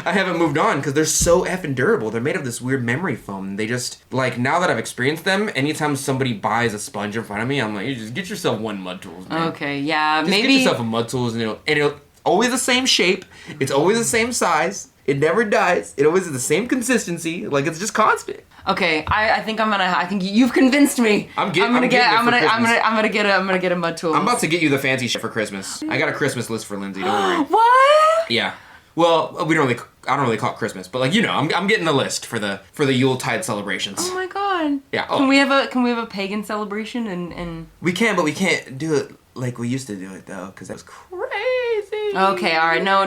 [SPEAKER 1] I haven't moved on because they're so effing durable. They're made of this weird memory foam. They just, like, now that I've experienced them, anytime somebody buys a sponge in front of me, I'm like, you just get yourself one mud tools, man.
[SPEAKER 2] Okay, yeah,
[SPEAKER 1] just
[SPEAKER 2] maybe
[SPEAKER 1] get yourself a mud tools and it'll always the same shape. It's always the same size. It never dies. It always is the same consistency. Like, it's just constant.
[SPEAKER 2] Okay, I think I think you've convinced me.
[SPEAKER 1] I'm gonna get
[SPEAKER 2] a mud tool.
[SPEAKER 1] I'm about to get you the fancy shit for Christmas. I got a Christmas list for Lindsey. Don't worry.
[SPEAKER 2] What?
[SPEAKER 1] Yeah. Well, I don't really call it Christmas, but like, you know, I'm getting the list for the Yuletide celebrations.
[SPEAKER 2] Oh my god.
[SPEAKER 1] Yeah.
[SPEAKER 2] Can we have a pagan celebration and
[SPEAKER 1] We can, but we can't do it like we used to do it though, because that was crazy.
[SPEAKER 2] Okay, all right. No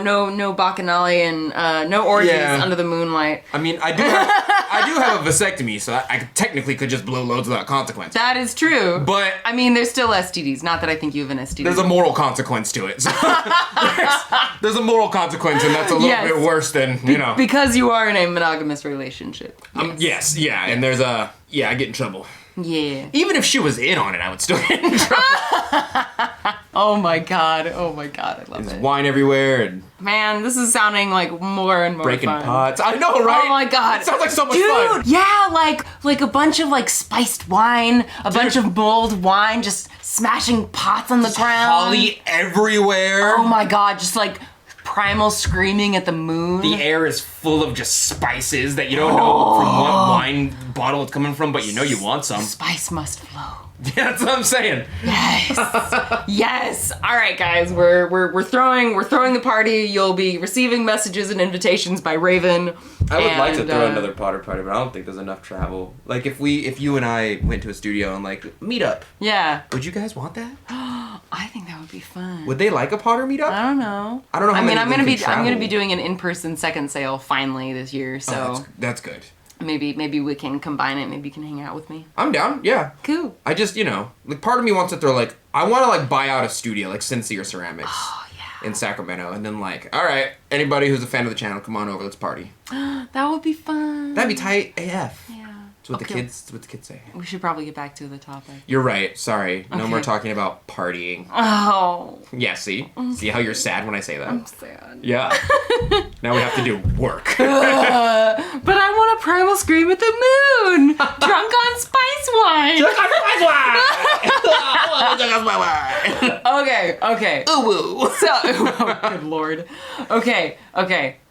[SPEAKER 2] bacchanali and no orgies under the moonlight.
[SPEAKER 1] I mean, I do have a vasectomy, so I technically could just blow loads without consequence.
[SPEAKER 2] That is true.
[SPEAKER 1] But
[SPEAKER 2] I mean, there's still STDs. Not that I think you have an STD.
[SPEAKER 1] There's a moral consequence to it. So there's a moral consequence, and that's a little bit worse than, you know.
[SPEAKER 2] Because you are in a monogamous relationship.
[SPEAKER 1] Yes, and there's I get in trouble.
[SPEAKER 2] Yeah.
[SPEAKER 1] Even if she was in on it, I would still get in trouble.
[SPEAKER 2] Oh my god, I love
[SPEAKER 1] There's
[SPEAKER 2] it.
[SPEAKER 1] wine everywhere and...
[SPEAKER 2] Man, this is sounding like more and more
[SPEAKER 1] breaking
[SPEAKER 2] fun.
[SPEAKER 1] pots. I know, right?
[SPEAKER 2] Oh my god.
[SPEAKER 1] It sounds like so much fun.
[SPEAKER 2] Dude, yeah, like a bunch of like spiced wine, bunch of mulled wine, just smashing pots on the ground.
[SPEAKER 1] Holly everywhere.
[SPEAKER 2] Oh my god, just like primal screaming at the moon.
[SPEAKER 1] The air is full of just spices that you don't know from what wine bottle it's coming from, but you know you want some.
[SPEAKER 2] Spice must flow.
[SPEAKER 1] Yeah, that's what I'm saying.
[SPEAKER 2] Yes. Yes. All right, guys. We're throwing the party. You'll be receiving messages and invitations by Raven.
[SPEAKER 1] I would like to throw another Potter party, but I don't think there's enough travel. Like if you and I went to a studio and like meet up.
[SPEAKER 2] Yeah.
[SPEAKER 1] Would you guys want that?
[SPEAKER 2] I think that would be fun.
[SPEAKER 1] Would they like a Potter meetup?
[SPEAKER 2] I don't know.
[SPEAKER 1] I don't know.
[SPEAKER 2] I'm gonna be doing an in-person second sale finally this year. So
[SPEAKER 1] that's good.
[SPEAKER 2] Maybe we can combine it. Maybe you can hang out with me.
[SPEAKER 1] I'm down. Yeah.
[SPEAKER 2] Cool.
[SPEAKER 1] I just, you know, like part of me wants to throw like, I want to like buy out a studio like Sincere Ceramics.
[SPEAKER 2] Oh yeah.
[SPEAKER 1] In Sacramento, and then like, all right, anybody who's a fan of the channel, come on over, let's party.
[SPEAKER 2] That would be fun.
[SPEAKER 1] That'd be tight AF.
[SPEAKER 2] Yeah.
[SPEAKER 1] It's what the kids say.
[SPEAKER 2] We should probably get back to the topic.
[SPEAKER 1] You're right. Sorry. No more talking about partying.
[SPEAKER 2] Oh.
[SPEAKER 1] Yeah, see? See how you're sad when I say that?
[SPEAKER 2] I'm sad.
[SPEAKER 1] Yeah. Now we have to do work.
[SPEAKER 2] But I want a primal scream at the moon. Drunk on spice wine.
[SPEAKER 1] Drunk on spice wine.
[SPEAKER 2] Okay.
[SPEAKER 1] Ooh.
[SPEAKER 2] So, oh, good lord. Okay.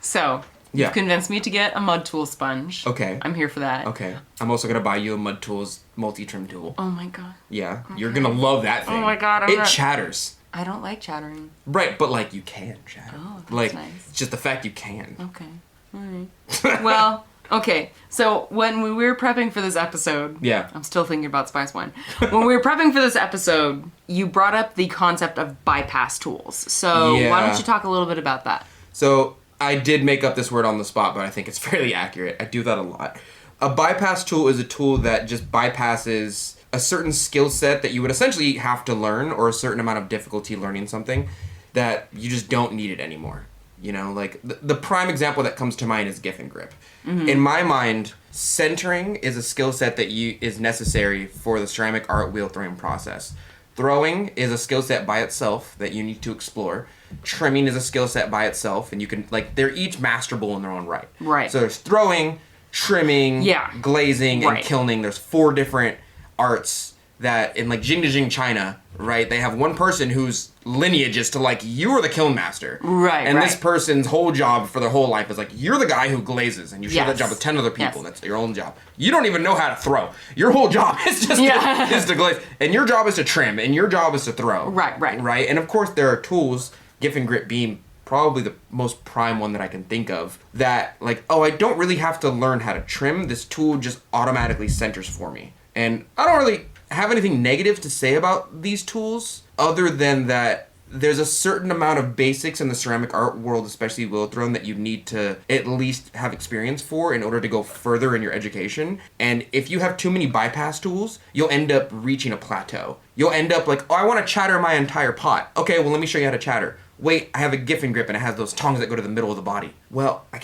[SPEAKER 2] So, you've convinced me to get a mud tool sponge.
[SPEAKER 1] Okay.
[SPEAKER 2] I'm here for that.
[SPEAKER 1] Okay. I'm also gonna buy you a Mud Tools multi-trim tool.
[SPEAKER 2] Oh my god.
[SPEAKER 1] Yeah. Okay. You're gonna love that thing.
[SPEAKER 2] Oh my god.
[SPEAKER 1] It chatters.
[SPEAKER 2] I don't like chattering.
[SPEAKER 1] Right, but like you can chatter.
[SPEAKER 2] Oh, that's
[SPEAKER 1] like,
[SPEAKER 2] nice.
[SPEAKER 1] It's just the fact you can.
[SPEAKER 2] Okay. Alright. Well, okay. So when we were prepping for this episode, I'm still thinking about spice wine. When we were prepping for this episode, you brought up the concept of bypass tools. So why don't you talk a little bit about that?
[SPEAKER 1] So I did make up this word on the spot, but I think it's fairly accurate. I do that a lot. A bypass tool is a tool that just bypasses a certain skill set that you would essentially have to learn, or a certain amount of difficulty learning something that you just don't need it anymore. You know, like the prime example that comes to mind is GIF and grip. Mm-hmm. In my mind, centering is a skill set that is necessary for the ceramic art wheel throwing process. Throwing is a skill set by itself that you need to explore. Trimming is a skill set by itself, and you can, like, they're each masterable in their own right.
[SPEAKER 2] Right.
[SPEAKER 1] So there's throwing, trimming, glazing, and kilning. There's 4 different arts that in like Jing China, right, they have one person whose lineage is to like, you are the kiln master.
[SPEAKER 2] Right,
[SPEAKER 1] and this person's whole job for their whole life is like, you're the guy who glazes, and you share that job with 10 other people. That's your own job. You don't even know how to throw. Your whole job is just is to glaze. And your job is to trim, and your job is to throw. Right. And of course there are tools, gift and grip being probably the most prime one that I can think of, that like, oh, I don't really have to learn how to trim. This tool just automatically centers for me. And I don't really have anything negative to say about these tools, other than that there's a certain amount of basics in the ceramic art world, especially wheel throwing, that you need to at least have experience for in order to go further in your education. And if you have too many bypass tools, you'll end up reaching a plateau. You'll end up like, oh, I want to chatter my entire pot. Okay, well, let me show you how to chatter. Wait, I have a gift and grip and it has those tongs that go to the middle of the body. Well, you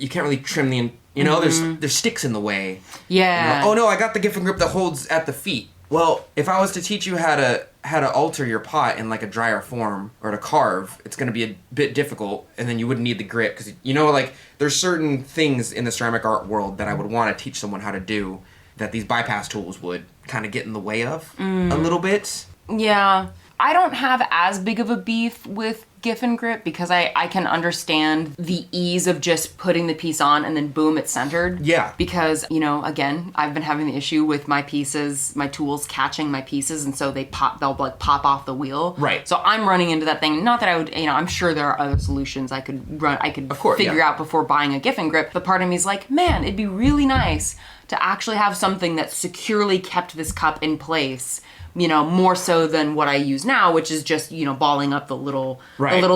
[SPEAKER 1] can't really trim there's sticks in the way.
[SPEAKER 2] Yeah.
[SPEAKER 1] You know, oh no, I got the gift and grip that holds at the feet. Well, if I was to teach you how to alter your pot in like a drier form or to carve, it's going to be a bit difficult, and then you wouldn't need the grip, because like there's certain things in the ceramic art world that I would want to teach someone how to do that these bypass tools would kind of get in the way of a little bit.
[SPEAKER 2] Yeah. I don't have as big of a beef with gift and grip because I can understand the ease of just putting the piece on and then boom, it's centered.
[SPEAKER 1] Yeah.
[SPEAKER 2] Because, again, I've been having the issue with my pieces, my tools catching my pieces, and so they'll like pop off the wheel.
[SPEAKER 1] Right.
[SPEAKER 2] So I'm running into that thing. Not that I would, I'm sure there are other solutions I could figure out before buying a gift and grip, but part of me is like, man, it'd be really nice to actually have something that securely kept this cup in place. More so than what I use now, which is just, balling up the little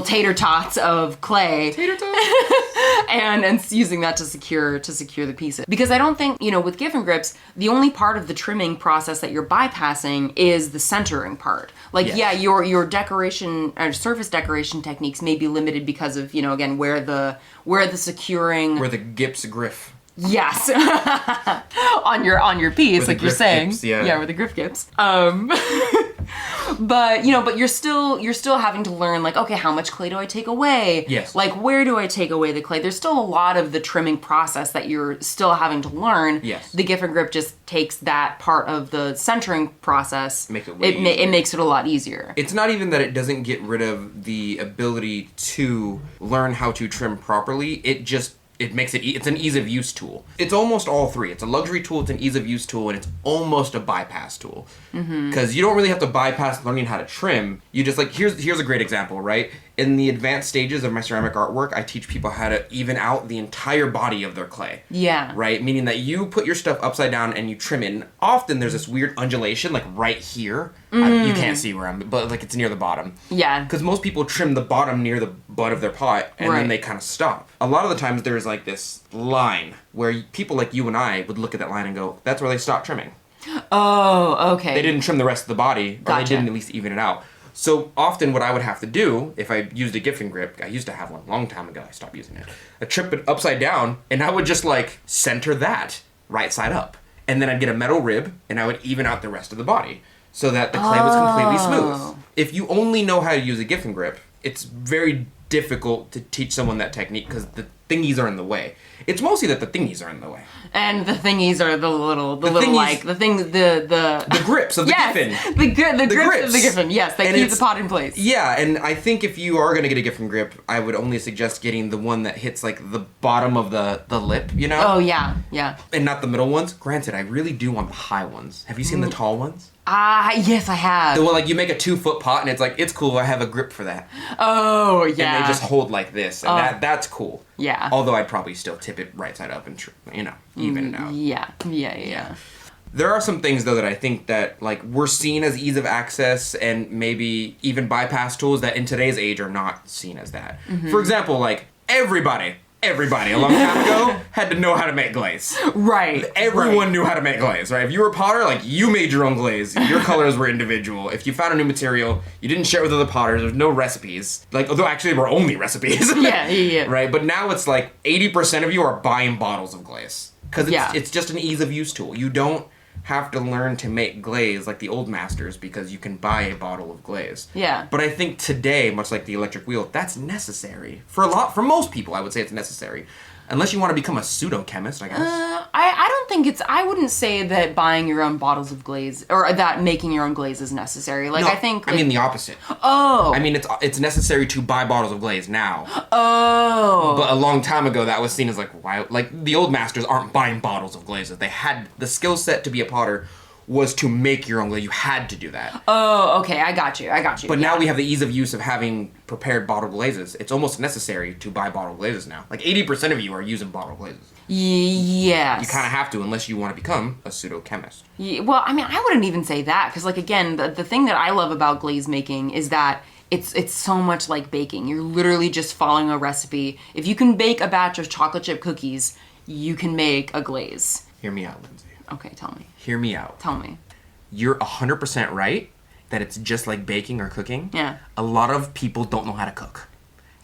[SPEAKER 2] tater tots of clay.
[SPEAKER 1] Tater tots.
[SPEAKER 2] and using that to secure the pieces. Because I don't think, with gift and grips, the only part of the trimming process that you're bypassing is the centering part. Like, your decoration or surface decoration techniques may be limited because of, again, where the securing.
[SPEAKER 1] Where the gips griff.
[SPEAKER 2] Yes. on your piece, like you're saying.
[SPEAKER 1] Gips,
[SPEAKER 2] where the griff gips. But you're still having to learn, like, okay, how much clay do I take away?
[SPEAKER 1] Yes.
[SPEAKER 2] Like, where do I take away the clay? There's still a lot of the trimming process that you're still having to learn.
[SPEAKER 1] Yes.
[SPEAKER 2] The gift and grip just takes that part of the centering process.
[SPEAKER 1] It
[SPEAKER 2] makes it a lot easier.
[SPEAKER 1] It's not even that it doesn't get rid of the ability to learn how to trim properly. It makes it's an ease of use tool. It's almost all three. It's a luxury tool, it's an ease of use tool, and it's almost a bypass tool. Because you don't really have to bypass learning how to trim. You just here's a great example, right? In the advanced stages of my ceramic artwork, I teach people how to even out the entire body of their clay.
[SPEAKER 2] Yeah.
[SPEAKER 1] Right? Meaning that you put your stuff upside down and you trim it. And often there's this weird undulation, like right here. You can't see where but like it's near the bottom.
[SPEAKER 2] Yeah.
[SPEAKER 1] Because most people trim the bottom near the butt of their pot, and then they kind of stop. A lot of the times there's like this line where people like you and I would look at that line and go, that's where they stopped trimming.
[SPEAKER 2] Oh, okay.
[SPEAKER 1] They didn't trim the rest of the body, or they didn't at least even it out. So often what I would have to do, if I used a gift and grip, I used to have one a long time ago, I stopped using it. I'd trip it upside down, and I would just like center that right side up. And then I'd get a metal rib, and I would even out the rest of the body, so that the clay was completely smooth. If you only know how to use a gift and grip, it's very difficult to teach someone that technique because the thingies are in the way. It's mostly that the thingies are in the way.
[SPEAKER 2] And the thingies are the
[SPEAKER 1] grips of the giffin.
[SPEAKER 2] The grips of the giffin. Yes, they keep the pot in place.
[SPEAKER 1] Yeah, and I think if you are going to get a giffin grip, I would only suggest getting the one that hits like the bottom of the lip,
[SPEAKER 2] Oh, yeah.
[SPEAKER 1] And not the middle ones. Granted, I really do want the high ones. Have you seen the tall ones?
[SPEAKER 2] Yes, I have.
[SPEAKER 1] The one like you make a 2-foot pot and it's like, it's cool, I have a grip for that.
[SPEAKER 2] Oh, yeah.
[SPEAKER 1] And they just hold like this, and that's cool.
[SPEAKER 2] Yeah.
[SPEAKER 1] Although I'd probably still tip it right side up and, even it out.
[SPEAKER 2] Yeah.
[SPEAKER 1] There are some things, though, that I think that, like, we're seen as ease of access and maybe even bypass tools that in today's age are not seen as that. For example, like, everybody a long time ago had to know how to make glaze.
[SPEAKER 2] Right.
[SPEAKER 1] Everyone knew how to make glaze, right? If you were a potter, like, you made your own glaze. Your colors were individual. If you found a new material, you didn't share it with other potters. There was no recipes. Like, although actually there were only recipes.
[SPEAKER 2] Yeah.
[SPEAKER 1] Right? But now it's like 80% of you are buying bottles of glaze. Because it's just an ease of use tool. You don't have to learn to make glaze like the old masters because you can buy a bottle of glaze.
[SPEAKER 2] Yeah.
[SPEAKER 1] But I think today, much like the electric wheel, that's necessary. For most people, I would say it's necessary. Unless you want to become a pseudo-chemist, I guess.
[SPEAKER 2] I don't I wouldn't say that buying your own bottles of glaze, or that making your own glaze is necessary. Like,
[SPEAKER 1] no,
[SPEAKER 2] I think...
[SPEAKER 1] I mean the opposite.
[SPEAKER 2] Oh.
[SPEAKER 1] I mean, it's necessary to buy bottles of glaze now.
[SPEAKER 2] Oh.
[SPEAKER 1] But a long time ago, that was seen as like, why? Like, the old masters aren't buying bottles of glazes. They had the skill set to be a potter was to make your own glaze. You had to do that.
[SPEAKER 2] Oh, okay, I got you.
[SPEAKER 1] But now we have the ease of use of having prepared bottled glazes. It's almost necessary to buy bottled glazes now. Like 80% of you are using bottled glazes.
[SPEAKER 2] Yes.
[SPEAKER 1] You kind of have to, unless you want to become a pseudo-chemist.
[SPEAKER 2] Well, I mean, I wouldn't even say that, because, like, again, the thing that I love about glaze making is that it's so much like baking. You're literally just following a recipe. If you can bake a batch of chocolate chip cookies, you can make a glaze.
[SPEAKER 1] Hear me out, Lindsay.
[SPEAKER 2] Okay, tell me.
[SPEAKER 1] Hear me out.
[SPEAKER 2] Tell me.
[SPEAKER 1] You're 100% right that it's just like baking or cooking.
[SPEAKER 2] Yeah.
[SPEAKER 1] A lot of people don't know how to cook.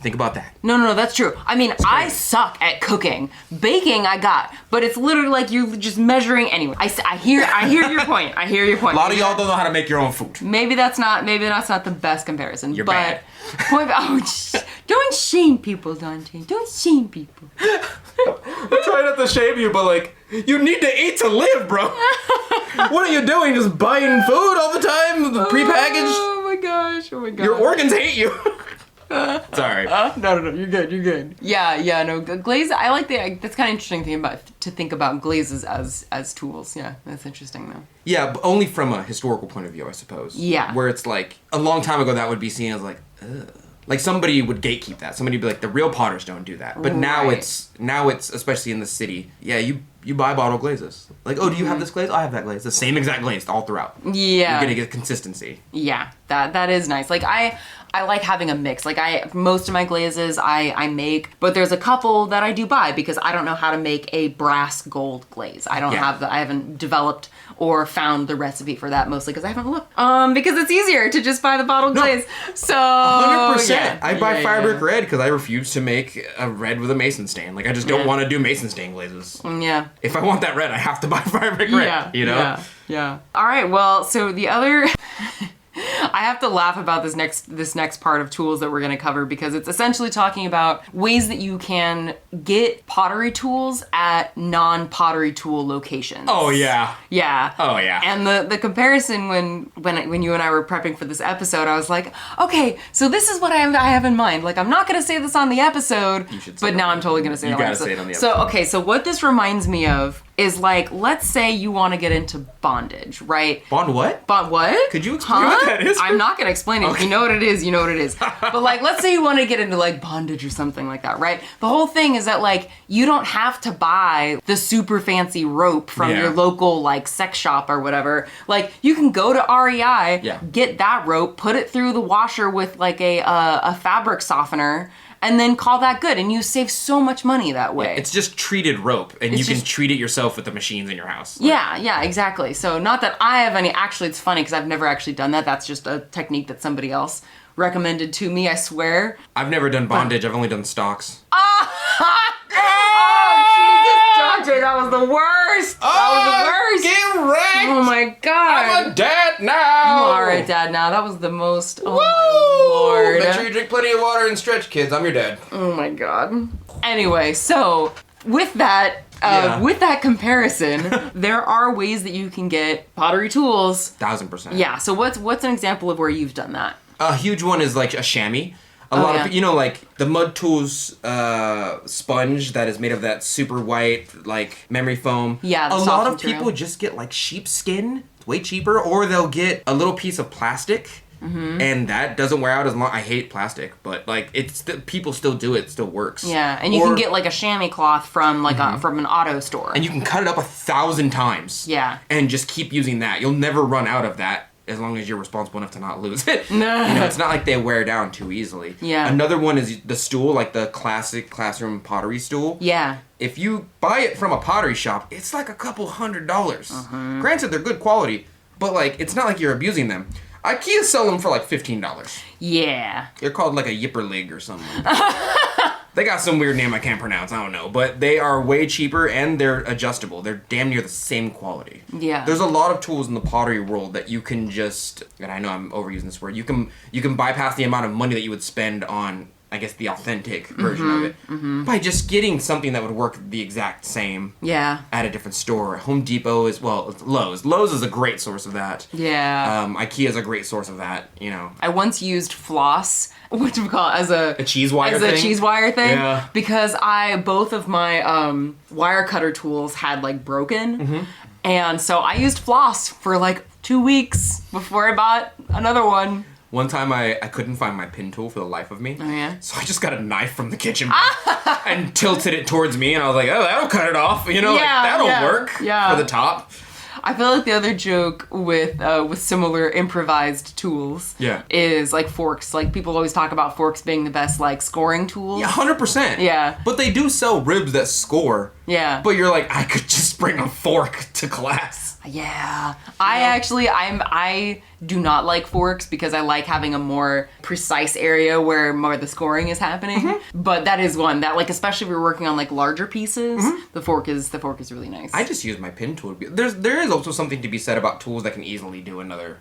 [SPEAKER 1] Think about that.
[SPEAKER 2] No, that's true. I mean, I suck at cooking. Baking, I got. But it's literally like you're just measuring anyway. I hear your point. I hear your point.
[SPEAKER 1] A lot of y'all don't know how to make your own food.
[SPEAKER 2] Maybe that's not the best comparison.
[SPEAKER 1] You're
[SPEAKER 2] but
[SPEAKER 1] bad.
[SPEAKER 2] Don't shame people, Donte. Don't shame people.
[SPEAKER 1] I'm trying not to shame you, but like, you need to eat to live, bro. What are you doing? Just buying food all the time? Prepackaged?
[SPEAKER 2] Oh my gosh.
[SPEAKER 1] Your organs hate you. Sorry.
[SPEAKER 2] No, you're good. Yeah, no, glaze, I like that's kind of interesting to think about glazes as tools. Yeah, that's interesting though.
[SPEAKER 1] Yeah, but only from a historical point of view, I suppose.
[SPEAKER 2] Yeah.
[SPEAKER 1] Where it's like, a long time ago that would be seen as like, ugh. Like somebody would gatekeep that. Somebody would be like, the real potters don't do that. But now it's, especially in the city, yeah, you buy bottle glazes. Like, oh, do you have this glaze? I have that glaze. The same exact glaze all throughout.
[SPEAKER 2] Yeah.
[SPEAKER 1] You're gonna get consistency.
[SPEAKER 2] Yeah, that is nice. Like I like having a mix. Like most of my glazes I make, but there's a couple that I do buy because I don't know how to make a brass gold glaze. I haven't developed or found the recipe for that, mostly because I haven't looked. Because it's easier to just buy the bottled glaze. So
[SPEAKER 1] 100%.
[SPEAKER 2] Yeah.
[SPEAKER 1] I buy Firebrick Red because I refuse to make a red with a mason stain. Like I just don't want to do mason stain glazes.
[SPEAKER 2] Yeah.
[SPEAKER 1] If I want that red, I have to buy Firebrick Red.
[SPEAKER 2] Yeah.
[SPEAKER 1] You know?
[SPEAKER 2] Yeah. All right. Well, so the other. I have to laugh about this next part of tools that we're going to cover because it's essentially talking about ways that you can get pottery tools at non-pottery tool locations.
[SPEAKER 1] Oh yeah.
[SPEAKER 2] Yeah.
[SPEAKER 1] Oh yeah.
[SPEAKER 2] And the comparison when you and I were prepping for this episode, I was like, okay, so this is what I have in mind. Like I'm not going to say this on the episode, but now I'm totally going to say it on the episode. You got to say it on the episode. So okay, so what this reminds me of is like, let's say you want to get into bondage, right?
[SPEAKER 1] Bond what?
[SPEAKER 2] Bond what?
[SPEAKER 1] Could you explain what that is?
[SPEAKER 2] I'm not going to explain it. Okay. If you know what it is, you know what it is. But like, let's say you want to get into like bondage or something like that, right? The whole thing is that like, you don't have to buy the super fancy rope from your local like sex shop or whatever. Like you can go to REI, get that rope, put it through the washer with like a fabric softener, and then call that good, and you save so much money that way.
[SPEAKER 1] Yeah, it's just treated rope, and you can treat it yourself with the machines in your house.
[SPEAKER 2] Like, yeah, exactly. So not that I have any, actually it's funny because I've never actually done that. That's just a technique that somebody else recommended to me, I swear.
[SPEAKER 1] I've never done bondage, I've only done stocks.
[SPEAKER 2] That was the worst. That was the worst.
[SPEAKER 1] Get wrecked.
[SPEAKER 2] Oh my god.
[SPEAKER 1] I'm a dad now.
[SPEAKER 2] You are a dad now. That was the most. Oh my lord.
[SPEAKER 1] Make sure you drink plenty of water and stretch, kids. I'm your dad.
[SPEAKER 2] Oh my god. Anyway, so with that. With that comparison, there are ways that you can get pottery tools.
[SPEAKER 1] 1000%.
[SPEAKER 2] Yeah. So what's an example of where you've done that?
[SPEAKER 1] A huge one is like a chamois. A lot of, you know, like the Mud Tools sponge that is made of that super white, like memory foam.
[SPEAKER 2] Yeah, the
[SPEAKER 1] a
[SPEAKER 2] soft
[SPEAKER 1] lot of
[SPEAKER 2] material.
[SPEAKER 1] people just get like sheepskin. It's way cheaper. Or they'll get a little piece of plastic. Mm-hmm. And that doesn't wear out as long. I hate plastic, but like people still do it. It still works.
[SPEAKER 2] Yeah, and you can get like a chamois cloth from like from an auto store.
[SPEAKER 1] And you can cut it up 1,000 times.
[SPEAKER 2] Yeah.
[SPEAKER 1] And just keep using that. You'll never run out of that. As long as you're responsible enough to not lose it.
[SPEAKER 2] No.
[SPEAKER 1] You know, it's not like they wear down too easily.
[SPEAKER 2] Yeah.
[SPEAKER 1] Another one is the stool, like the classic classroom pottery stool.
[SPEAKER 2] Yeah.
[SPEAKER 1] If you buy it from a pottery shop, it's like a couple $100. Granted, they're good quality, but like, it's not like you're abusing them. IKEA sell them for like $15.
[SPEAKER 2] Yeah.
[SPEAKER 1] They're called like a Yipperlig or something. They got some weird name I can't pronounce, I don't know. But they are way cheaper and they're adjustable. They're damn near the same quality.
[SPEAKER 2] Yeah.
[SPEAKER 1] There's a lot of tools in the pottery world that you can just, and I know I'm overusing this word, you can bypass the amount of money that you would spend on I guess, the authentic version of it by just getting something that would work the exact same at a different store. Home Depot is, well, it's Lowe's. Lowe's is a great source of that.
[SPEAKER 2] Yeah.
[SPEAKER 1] IKEA is a great source of that, you know.
[SPEAKER 2] I once used floss, what do we call it, as a
[SPEAKER 1] cheese wire thing?
[SPEAKER 2] As a cheese wire thing.
[SPEAKER 1] Yeah.
[SPEAKER 2] Because both of my wire cutter tools had like broken. And so I used floss for like 2 weeks before I bought another one.
[SPEAKER 1] One time I couldn't find my pin tool for the life of me.
[SPEAKER 2] Oh, yeah?
[SPEAKER 1] So I just got a knife from the kitchen and tilted it towards me, and I was like, oh, that'll cut it off. You know, that'll work for the top.
[SPEAKER 2] I feel like the other joke with similar improvised tools is like forks. Like people always talk about forks being the best like scoring tools.
[SPEAKER 1] Yeah, 100%.
[SPEAKER 2] Yeah.
[SPEAKER 1] But they do sell ribs that score.
[SPEAKER 2] Yeah.
[SPEAKER 1] But you're like, I could just bring a fork to class.
[SPEAKER 2] Yeah. I do not like forks because I like having a more precise area where more of the scoring is happening. But that is one that, like, especially if you're working on like larger pieces, the fork is really nice.
[SPEAKER 1] I just use my pin tool. There is also something to be said about tools that can easily do another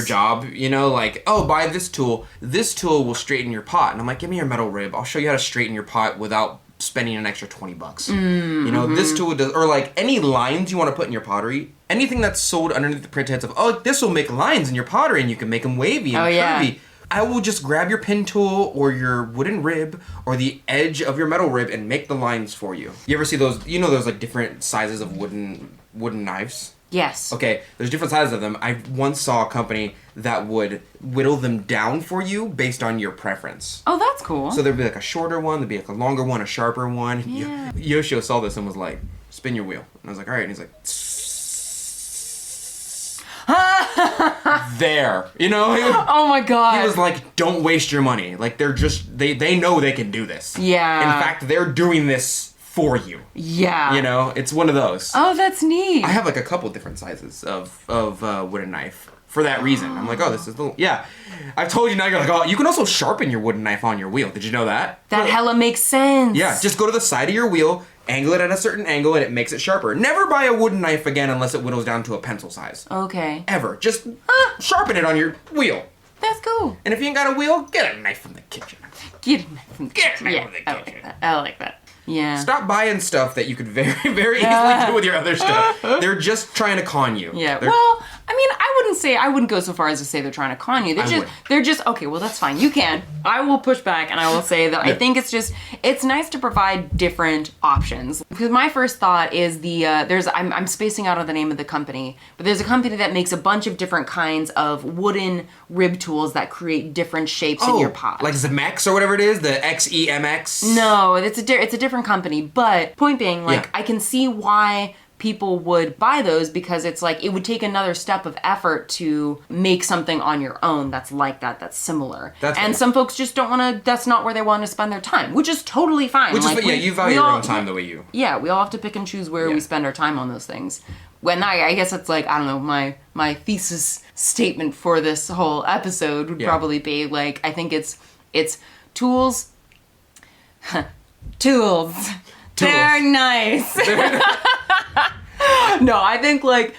[SPEAKER 1] job. You know, like, oh, buy this tool. This tool will straighten your pot. And I'm like, give me your metal rib. I'll show you how to straighten your pot without spending an extra $20. You know, this tool does, or like any lines you want to put in your pottery, anything that's sold underneath the pretense of, oh, this will make lines in your pottery and you can make them wavy and curvy. I will just grab your pin tool or your wooden rib or the edge of your metal rib and make the lines for you. You ever see those, you know, those like different sizes of wooden knives?
[SPEAKER 2] Yes.
[SPEAKER 1] Okay, there's different sizes of them. I once saw a company that would whittle them down for you based on your preference.
[SPEAKER 2] Oh, that's cool.
[SPEAKER 1] So there'd be like a shorter one, there'd be like a longer one, a sharper one.
[SPEAKER 2] Yeah.
[SPEAKER 1] Yoshio saw this and was like, spin your wheel. And I was like, all right. And he's like, there. You know?
[SPEAKER 2] Oh my God.
[SPEAKER 1] He was like, don't waste your money. Like, they're just, they know they can do this.
[SPEAKER 2] Yeah.
[SPEAKER 1] In fact, they're doing this for you.
[SPEAKER 2] Yeah.
[SPEAKER 1] You know? It's one of those.
[SPEAKER 2] Oh, that's neat.
[SPEAKER 1] I have like a couple different sizes of wooden knife for that reason. I'm like, oh, this is the... Yeah. I've told you now, you're like, oh, you can also sharpen your wooden knife on your wheel. Did you know that?
[SPEAKER 2] That hella makes sense.
[SPEAKER 1] Yeah, just go to the side of your wheel, angle it at a certain angle, and it makes it sharper. Never buy a wooden knife again unless it whittles down to a pencil size.
[SPEAKER 2] Okay.
[SPEAKER 1] Ever. Just sharpen it on your wheel.
[SPEAKER 2] That's cool.
[SPEAKER 1] And if you ain't got a wheel, get a knife from the kitchen.
[SPEAKER 2] Get a knife from the kitchen. I like that. Yeah.
[SPEAKER 1] Stop buying stuff that you could very, very easily do with your other stuff. They're just trying to con you.
[SPEAKER 2] Yeah. Well, I mean, I wouldn't go so far as to say they're trying to con you. They're just okay, well, that's fine. You can. I will push back and I will say that I think it's nice to provide different options. Because my first thought is I'm spacing out on the name of the company, but there's a company that makes a bunch of different kinds of wooden rib tools that create different shapes in your pot.
[SPEAKER 1] Like Zemex or whatever it is, the XEMX?
[SPEAKER 2] No, it's a different company, but point being, like, I can see why people would buy those because it's like it would take another step of effort to make something on your own that's like that's similar. Some folks just don't want to, that's not where they want to spend their time, which is totally fine.
[SPEAKER 1] Which is, you value your own time the way you...
[SPEAKER 2] Yeah, we all have to pick and choose where we spend our time on those things. When I guess it's like, I don't know, my thesis statement for this whole episode would probably be like, I think it's tools. Tools. They're nice. No, I think like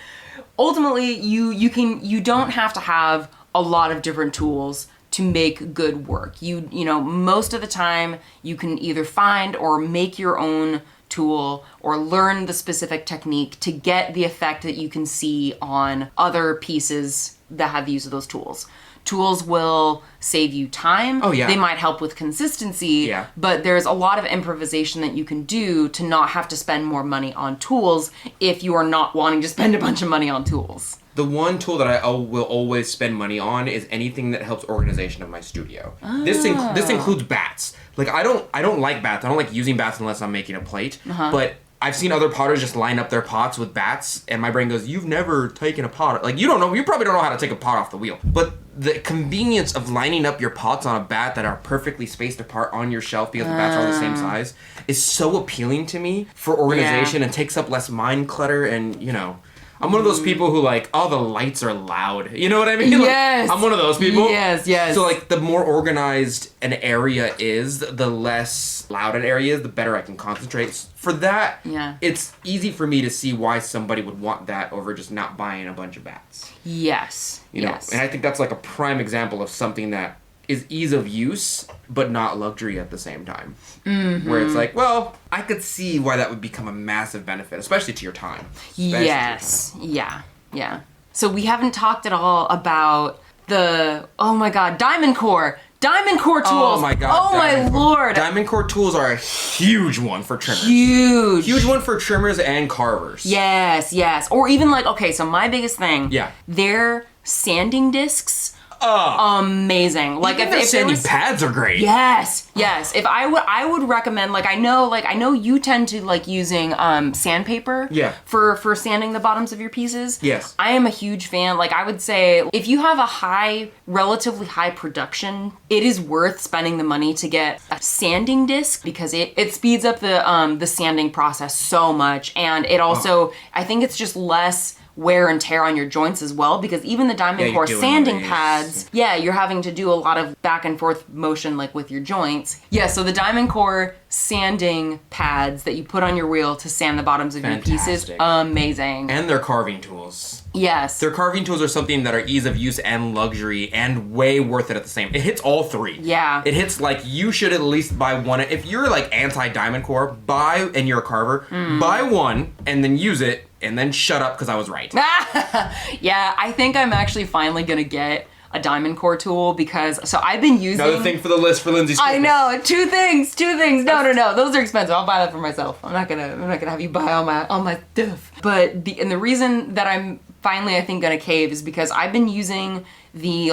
[SPEAKER 2] ultimately you don't have to have a lot of different tools to make good work. You know, most of the time you can either find or make your own tool or learn the specific technique to get the effect that you can see on other pieces that have the use of those tools. Tools will save you time.
[SPEAKER 1] Oh, yeah.
[SPEAKER 2] They might help with consistency. Yeah. But there's a lot of improvisation that you can do to not have to spend more money on tools if you are not wanting to spend a bunch of money on tools.
[SPEAKER 1] The one tool that I will always spend money on is anything that helps organization of my studio. This includes bats. Like, I don't like bats. I don't like using bats unless I'm making a plate. But I've seen other potters just line up their pots with bats, and my brain goes, you've never taken a pot. Like, you probably don't know how to take a pot off the wheel. But the convenience of lining up your pots on a bat that are perfectly spaced apart on your shelf because the bats are all the same size is so appealing to me for organization and takes up less mind clutter and, you know... I'm one of those people who like, oh, the lights are loud. You know what I mean?
[SPEAKER 2] Yes.
[SPEAKER 1] Like, I'm one of those people.
[SPEAKER 2] Yes.
[SPEAKER 1] So like, the more organized an area is, the less loud an area is, the better I can concentrate. For that, it's easy for me to see why somebody would want that over just not buying a bunch of bats.
[SPEAKER 2] Yes.
[SPEAKER 1] You know? And I think that's like a prime example of something that is ease of use, but not luxury at the same time. Where it's like, well, I could see why that would become a massive benefit, especially to your time.
[SPEAKER 2] Yes. Yeah. Yeah. So we haven't talked at all about the, oh my God, Diamond Core. Diamond Core tools.
[SPEAKER 1] Oh my God.
[SPEAKER 2] Oh my Lord.
[SPEAKER 1] Diamond Core tools are a huge one for trimmers.
[SPEAKER 2] Huge
[SPEAKER 1] one for trimmers and carvers.
[SPEAKER 2] Yes, yes. Or even like, okay, so my biggest thing.
[SPEAKER 1] Yeah.
[SPEAKER 2] Their sanding discs. Amazing. Like
[SPEAKER 1] even if sanding pads are great.
[SPEAKER 2] Yes, yes. If I would recommend, like I know you tend to like using sandpaper.
[SPEAKER 1] Yeah.
[SPEAKER 2] For sanding the bottoms of your pieces.
[SPEAKER 1] Yes.
[SPEAKER 2] I am a huge fan. Like I would say, if you have a relatively high production, it is worth spending the money to get a sanding disc because it speeds up the sanding process so much, and it also I think it's just less wear and tear on your joints as well, because even the Diamond Core sanding pads, you're having to do a lot of back and forth motion like with your joints. Yeah, so the Diamond Core sanding pads that you put on your wheel to sand the bottoms of your pieces, amazing.
[SPEAKER 1] And their carving tools.
[SPEAKER 2] Yes.
[SPEAKER 1] Their carving tools are something that are ease of use and luxury and way worth it at the same. It hits all three.
[SPEAKER 2] Yeah.
[SPEAKER 1] It hits like you should at least buy one. If you're like anti-Diamond Core, and you're a carver, buy one and then use it and then shut up because I was right.
[SPEAKER 2] Yeah, I think I'm actually finally gonna get a Diamond Core tool because I've been using
[SPEAKER 1] another thing for the list for Lindsey's Christmas.
[SPEAKER 2] I know, two things. No, those are expensive. I'll buy that for myself. I'm not gonna have you buy all my stuff. But the reason that I'm finally I think gonna cave is because I've been using the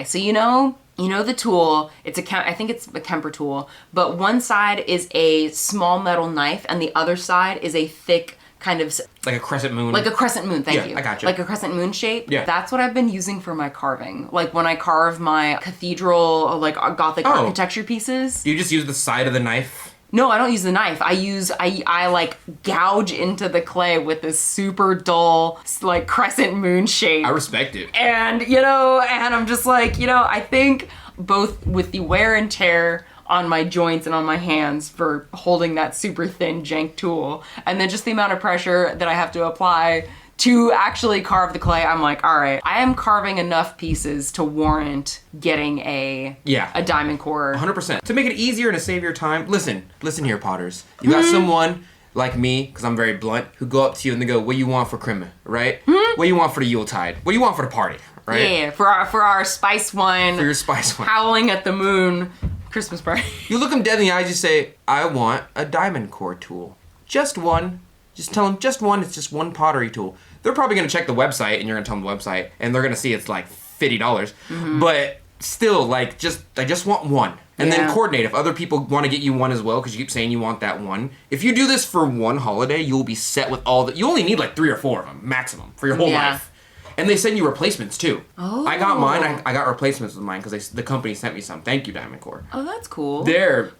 [SPEAKER 2] so you know the tool, I think it's a Kemper tool, but one side is a small metal knife and the other side is a thick kind of
[SPEAKER 1] like a crescent moon.
[SPEAKER 2] Like a crescent moon, thank you.
[SPEAKER 1] I got you.
[SPEAKER 2] Like a crescent moon shape.
[SPEAKER 1] Yeah.
[SPEAKER 2] That's what I've been using for my carving. Like when I carve my cathedral, like Gothic architecture pieces.
[SPEAKER 1] You just use the side of the knife?
[SPEAKER 2] No, I don't use the knife. I like gouge into the clay with this super dull, like crescent moon shape.
[SPEAKER 1] I respect it.
[SPEAKER 2] And, and I'm just like, I think both with the wear and tear on my joints and on my hands for holding that super thin jank tool, and then just the amount of pressure that I have to apply to actually carve the clay, I'm like, all right, I am carving enough pieces to warrant getting a Diamond Core.
[SPEAKER 1] 100%. To make it easier and to save your time, listen here, Potters. You got someone like me, because I'm very blunt, who go up to you and they go, what do you want for Christmas, right? What do you want for the Yuletide? What do you want for the party, right?
[SPEAKER 2] Yeah, for our spice wine.
[SPEAKER 1] For your spice wine.
[SPEAKER 2] Howling at the moon Christmas party.
[SPEAKER 1] You look them dead in the eyes, you say, I want a Diamond Core tool. Just one. Just tell them just one. It's just one pottery tool. They're probably going to check the website, and you're going to tell them the website, and they're going to see it's like $50. But still, I just want one. And then coordinate if other people want to get you one as well, because you keep saying you want that one. If you do this for one holiday, you'll be set with you only need like 3 or 4 of them, maximum, for your whole life. And they send you replacements too.
[SPEAKER 2] Oh.
[SPEAKER 1] I got mine. I got replacements with mine because the company sent me some. Thank you, Diamond Core.
[SPEAKER 2] Oh, that's cool.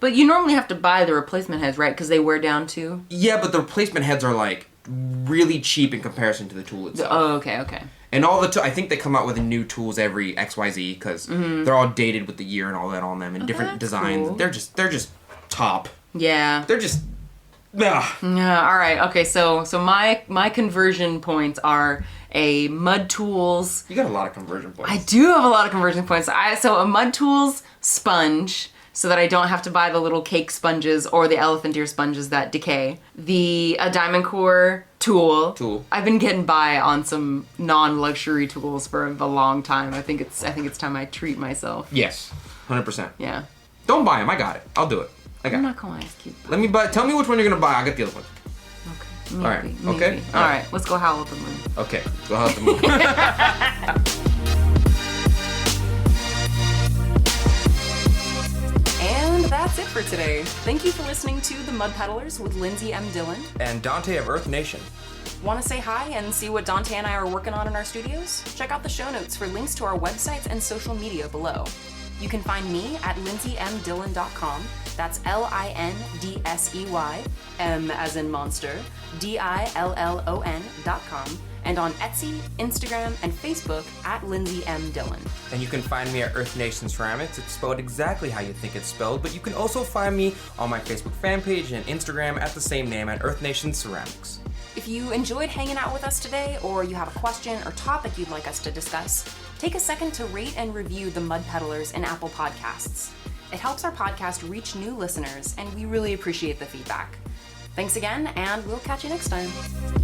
[SPEAKER 1] But
[SPEAKER 2] you normally have to buy the replacement heads, right? Because they wear down too.
[SPEAKER 1] Yeah, but the replacement heads are like really cheap in comparison to the tool itself.
[SPEAKER 2] Oh, okay.
[SPEAKER 1] And all I think they come out with new tools every XYZ because they're all dated with the year and all that on them and different designs.
[SPEAKER 2] Cool.
[SPEAKER 1] They're just top.
[SPEAKER 2] Yeah.
[SPEAKER 1] They're just.
[SPEAKER 2] Yeah. All right. Okay. So my conversion points are a Mud Tools.
[SPEAKER 1] You got a lot of conversion points.
[SPEAKER 2] I do have a lot of conversion points. So a Mud Tools sponge, so that I don't have to buy the little cake sponges or the elephant ear sponges that decay. A Diamond Core tool. I've been getting by on some non-luxury tools for a long time. I think it's time I treat myself.
[SPEAKER 1] Yes, 100%.
[SPEAKER 2] Yeah.
[SPEAKER 1] Don't buy them. I got it. I'll do it.
[SPEAKER 2] I'm not gonna ask you.
[SPEAKER 1] Let me buy. Tell me which one you're gonna buy. I'll get the other one.
[SPEAKER 2] Okay.
[SPEAKER 1] All right. Okay.
[SPEAKER 2] All right. Let's go howl at the moon.
[SPEAKER 1] Okay. Go howl at the moon.
[SPEAKER 2] And that's it for today. Thank you for listening to The Mud Peddlers with Lindsey M Dillon
[SPEAKER 1] and Donte of Earth Nation.
[SPEAKER 2] Want to say hi and see what Donte and I are working on in our studios? Check out the show notes for links to our websites and social media below. You can find me at lindseymdillon.com. That's LINDSEY, M as in monster, DILLON.com, and on Etsy, Instagram, and Facebook at Lindsey M Dillon.
[SPEAKER 1] And you can find me at Earth Nation Ceramics. It's spelled exactly how you think it's spelled, but you can also find me on my Facebook fan page and Instagram at the same name at Earth Nation Ceramics.
[SPEAKER 2] If you enjoyed hanging out with us today, or you have a question or topic you'd like us to discuss,
[SPEAKER 3] Take a second to rate and review The Mud Peddlers in Apple Podcasts. It helps our podcast reach new listeners, and we really appreciate the feedback. Thanks again, and we'll catch you next time.